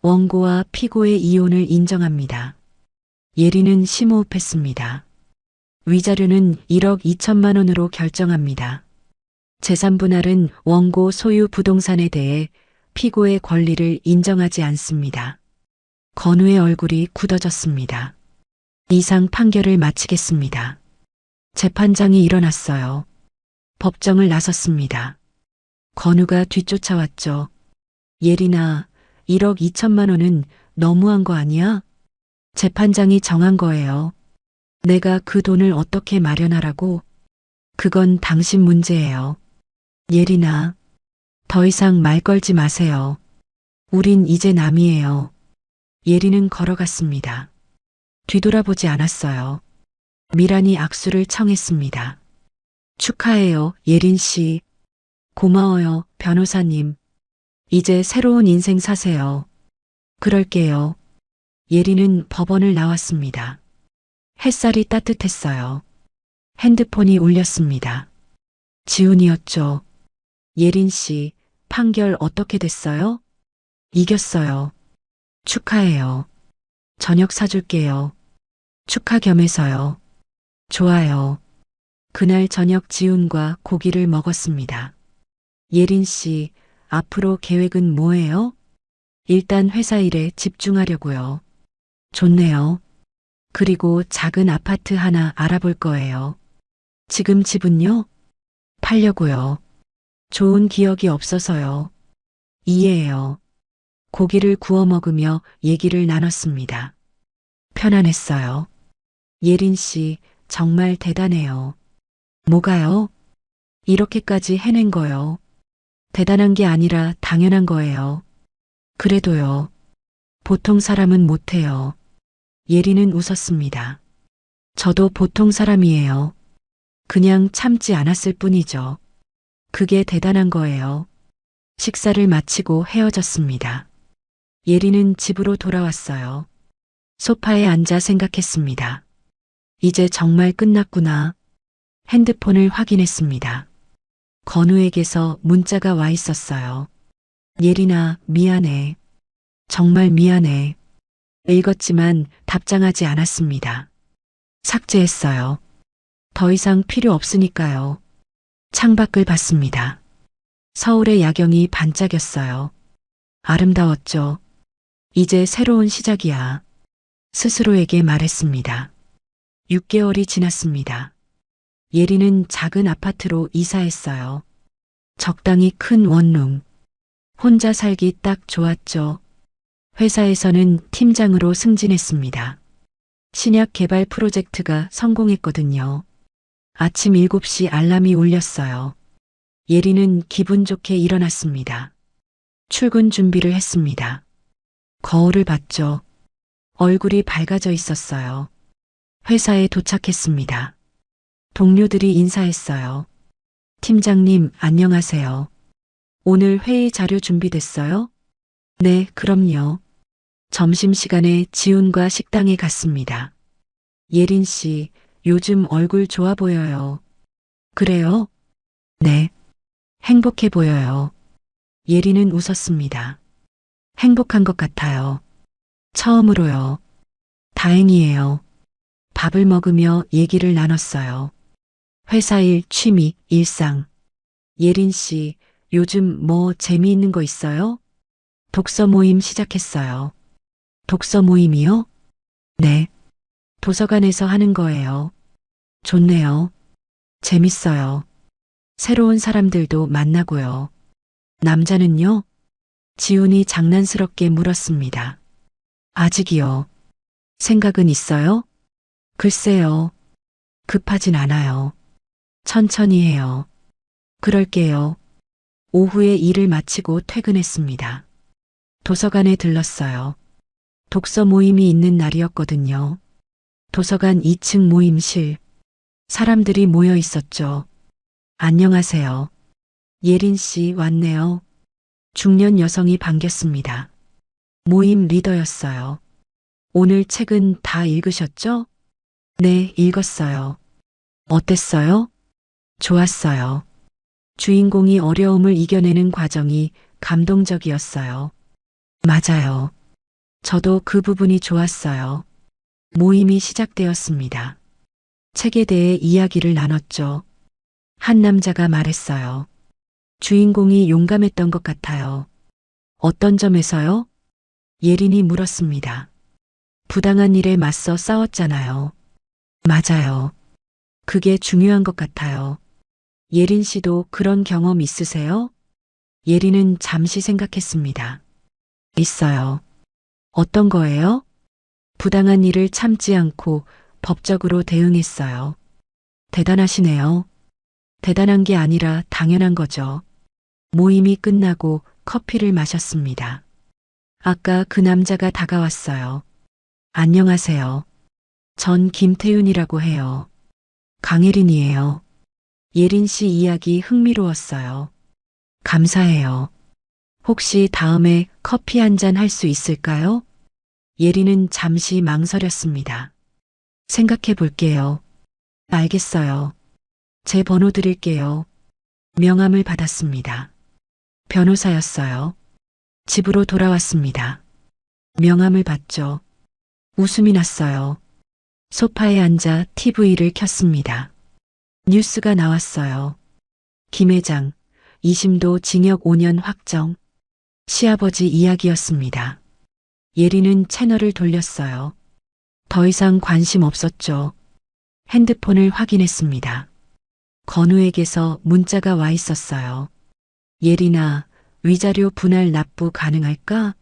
원고와 피고의 이혼을 인정합니다. 예리는 심호흡했습니다. 위자료는 1억 2천만 원으로 결정합니다. 재산 분할은 원고 소유 부동산에 대해 피고의 권리를 인정하지 않습니다. 건우의 얼굴이 굳어졌습니다. 이상 판결을 마치겠습니다. 재판장이 일어났어요. 법정을 나섰습니다. 건우가 뒤쫓아왔죠. 예린아, 1억 2천만 원은 너무한 거 아니야? 재판장이 정한 거예요. 내가 그 돈을 어떻게 마련하라고? 그건 당신 문제예요. 예린아, 더 이상 말 걸지 마세요. 우린 이제 남이에요. 예린은 걸어갔습니다. 뒤돌아보지 않았어요. 미란이 악수를 청했습니다. 축하해요, 예린 씨. 고마워요, 변호사님. 이제 새로운 인생 사세요. 그럴게요. 예린은 법원을 나왔습니다. 햇살이 따뜻했어요. 핸드폰이 울렸습니다. 지훈이었죠. 예린 씨, 판결 어떻게 됐어요? 이겼어요. 축하해요. 저녁 사줄게요. 축하 겸해서요. 좋아요. 그날 저녁 지훈과 고기를 먹었습니다. 예린 씨, 앞으로 계획은 뭐예요? 일단 회사 일에 집중하려고요. 좋네요. 그리고 작은 아파트 하나 알아볼 거예요. 지금 집은요? 팔려고요. 좋은 기억이 없어서요. 이해해요. 고기를 구워 먹으며 얘기를 나눴습니다. 편안했어요. 예린 씨, 정말 대단해요. 뭐가요? 이렇게까지 해낸 거요. 대단한 게 아니라 당연한 거예요. 그래도요. 보통 사람은 못해요. 예린은 웃었습니다. 저도 보통 사람이에요. 그냥 참지 않았을 뿐이죠. 그게 대단한 거예요. 식사를 마치고 헤어졌습니다. 예린은 집으로 돌아왔어요. 소파에 앉아 생각했습니다. 이제 정말 끝났구나. 핸드폰을 확인했습니다. 건우에게서 문자가 와 있었어요. 예린아, 미안해. 정말 미안해. 읽었지만 답장하지 않았습니다. 삭제했어요. 더 이상 필요 없으니까요. 창밖을 봤습니다. 서울의 야경이 반짝였어요. 아름다웠죠. 이제 새로운 시작이야. 스스로에게 말했습니다. 6개월이 지났습니다. 예린은 작은 아파트로 이사했어요. 적당히 큰 원룸. 혼자 살기 딱 좋았죠. 회사에서는 팀장으로 승진했습니다. 신약 개발 프로젝트가 성공했거든요. 아침 7시 알람이 울렸어요. 예린은 기분 좋게 일어났습니다. 출근 준비를 했습니다. 거울을 봤죠. 얼굴이 밝아져 있었어요. 회사에 도착했습니다. 동료들이 인사했어요. 팀장님, 안녕하세요. 오늘 회의 자료 준비됐어요? 네, 그럼요. 점심시간에 지훈과 식당에 갔습니다. 예린 씨, 요즘 얼굴 좋아 보여요. 그래요? 네. 행복해 보여요. 예린은 웃었습니다. 행복한 것 같아요. 처음으로요. 다행이에요. 밥을 먹으며 얘기를 나눴어요. 회사 일, 취미, 일상. 예린 씨, 요즘 뭐 재미있는 거 있어요? 독서 모임 시작했어요. 독서 모임이요? 네. 도서관에서 하는 거예요. 좋네요. 재밌어요. 새로운 사람들도 만나고요. 남자는요? 지훈이 장난스럽게 물었습니다. 아직이요. 생각은 있어요? 글쎄요. 급하진 않아요. 천천히 해요. 그럴게요. 오후에 일을 마치고 퇴근했습니다. 도서관에 들렀어요. 독서 모임이 있는 날이었거든요. 도서관 2층 모임실. 사람들이 모여 있었죠. 안녕하세요. 예린 씨 왔네요. 중년 여성이 반겼습니다. 모임 리더였어요. 오늘 책은 다 읽으셨죠? 네, 읽었어요. 어땠어요? 좋았어요. 주인공이 어려움을 이겨내는 과정이 감동적이었어요. 맞아요. 저도 그 부분이 좋았어요. 모임이 시작되었습니다. 책에 대해 이야기를 나눴죠. 한 남자가 말했어요. 주인공이 용감했던 것 같아요. 어떤 점에서요? 예린이 물었습니다. 부당한 일에 맞서 싸웠잖아요. 맞아요. 그게 중요한 것 같아요. 예린 씨도 그런 경험 있으세요? 예린은 잠시 생각했습니다. 있어요. 어떤 거예요? 부당한 일을 참지 않고 법적으로 대응했어요. 대단하시네요. 대단한 게 아니라 당연한 거죠. 모임이 끝나고 커피를 마셨습니다. 아까 그 남자가 다가왔어요. 안녕하세요. 전 김태윤이라고 해요. 강혜린이에요. 예린 씨 이야기 흥미로웠어요. 감사해요. 혹시 다음에 커피 한 잔 할 수 있을까요? 예린은 잠시 망설였습니다. 생각해 볼게요. 알겠어요. 제 번호 드릴게요. 명함을 받았습니다. 변호사였어요. 집으로 돌아왔습니다. 명함을 받죠. 웃음이 났어요. 소파에 앉아 TV를 켰습니다. 뉴스가 나왔어요. 김 회장, 2심도 징역 5년 확정. 시아버지 이야기였습니다. 예리는 채널을 돌렸어요. 더 이상 관심 없었죠. 핸드폰을 확인했습니다. 건우에게서 문자가 와 있었어요. 예린아, 위자료 분할 납부 가능할까?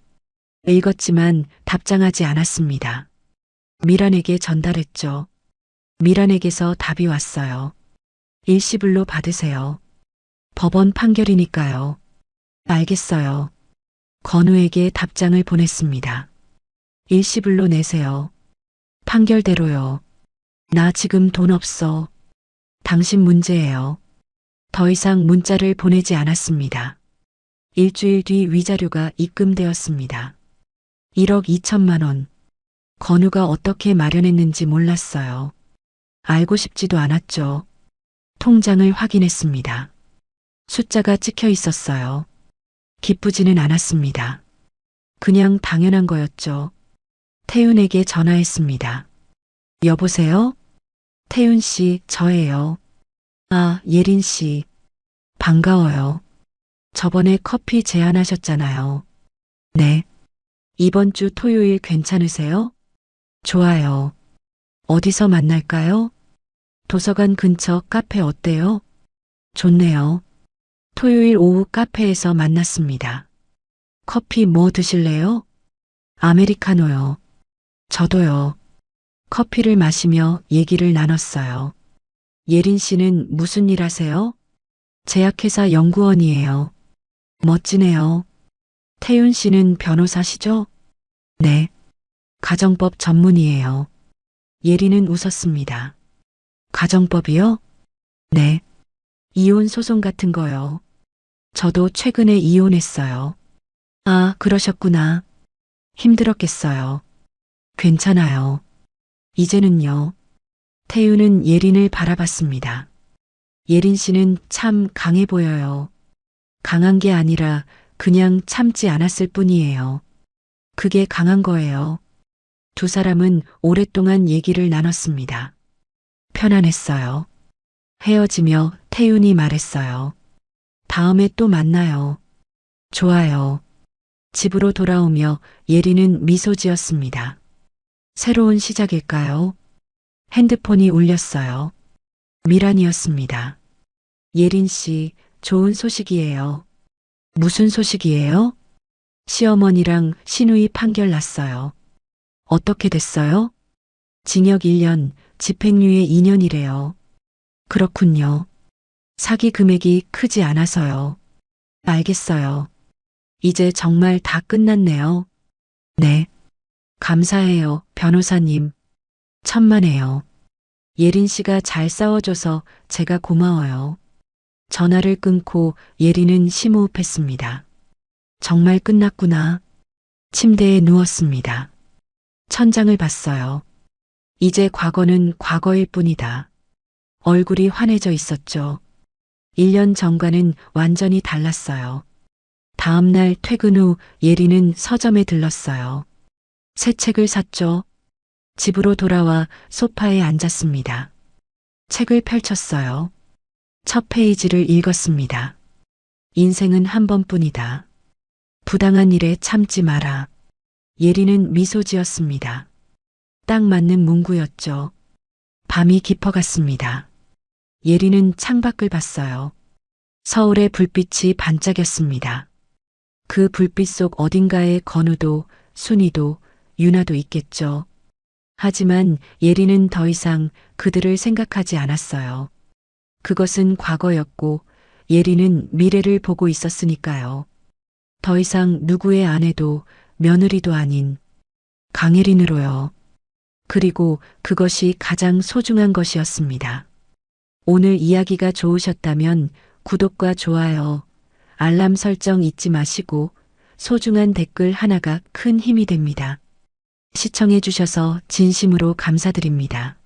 읽었지만 답장하지 않았습니다. 미란에게 전달했죠. 미란에게서 답이 왔어요. 일시불로 받으세요. 법원 판결이니까요. 알겠어요. 건우에게 답장을 보냈습니다. 일시불로 내세요. 판결대로요. 나 지금 돈 없어. 당신 문제예요. 더 이상 문자를 보내지 않았습니다. 일주일 뒤 위자료가 입금되었습니다. 1억 2천만 원. 건우가 어떻게 마련했는지 몰랐어요. 알고 싶지도 않았죠. 통장을 확인했습니다. 숫자가 찍혀 있었어요. 기쁘지는 않았습니다. 그냥 당연한 거였죠. 태윤에게 전화했습니다. 여보세요? 태윤 씨, 저예요. 아, 예린 씨. 반가워요. 저번에 커피 제안하셨잖아요. 네. 이번 주 토요일 괜찮으세요? 좋아요. 어디서 만날까요? 도서관 근처 카페 어때요? 좋네요. 토요일 오후 카페에서 만났습니다. 커피 뭐 드실래요? 아메리카노요. 저도요. 커피를 마시며 얘기를 나눴어요. 예린 씨는 무슨 일 하세요? 제약회사 연구원이에요. 멋지네요. 태윤 씨는 변호사시죠? 네. 가정법 전문이에요. 예린은 웃었습니다. 가정법이요? 네. 이혼 소송 같은 거요. 저도 최근에 이혼했어요. 아, 그러셨구나. 힘들었겠어요. 괜찮아요. 이제는요. 태윤은 예린을 바라봤습니다. 예린 씨는 참 강해 보여요. 강한 게 아니라 그냥 참지 않았을 뿐이에요. 그게 강한 거예요. 두 사람은 오랫동안 얘기를 나눴습니다. 편안했어요. 헤어지며 태윤이 말했어요. 다음에 또 만나요. 좋아요. 집으로 돌아오며 예린은 미소 지었습니다. 새로운 시작일까요? 핸드폰이 울렸어요. 미란이었습니다. 예린 씨, 좋은 소식이에요. 무슨 소식이에요? 시어머니랑 신우이 판결 났어요. 어떻게 됐어요? 징역 1년, 집행유예 2년이래요. 그렇군요. 사기 금액이 크지 않아서요. 알겠어요. 이제 정말 다 끝났네요. 네. 감사해요, 변호사님. 천만에요. 예린 씨가 잘 싸워줘서 제가 고마워요. 전화를 끊고 예린은 심호흡했습니다. 정말 끝났구나. 침대에 누웠습니다. 천장을 봤어요. 이제 과거는 과거일 뿐이다. 얼굴이 환해져 있었죠. 1년 전과는 완전히 달랐어요. 다음 날 퇴근 후 예린은 서점에 들렀어요. 새 책을 샀죠. 집으로 돌아와 소파에 앉았습니다. 책을 펼쳤어요. 첫 페이지를 읽었습니다. 인생은 한 번뿐이다. 부당한 일에 참지 마라. 예린은 미소 지었습니다. 딱 맞는 문구였죠. 밤이 깊어갔습니다. 예린은 창밖을 봤어요. 서울의 불빛이 반짝였습니다. 그 불빛 속 어딘가에 건우도, 순이도, 유나도 있겠죠. 하지만 예린은 더 이상 그들을 생각하지 않았어요. 그것은 과거였고 예린은 미래를 보고 있었으니까요. 더 이상 누구의 아내도 며느리도 아닌 강예린으로요. 그리고 그것이 가장 소중한 것이었습니다. 오늘 이야기가 좋으셨다면 구독과 좋아요, 알람 설정 잊지 마시고 소중한 댓글 하나가 큰 힘이 됩니다. 시청해 주셔서 진심으로 감사드립니다.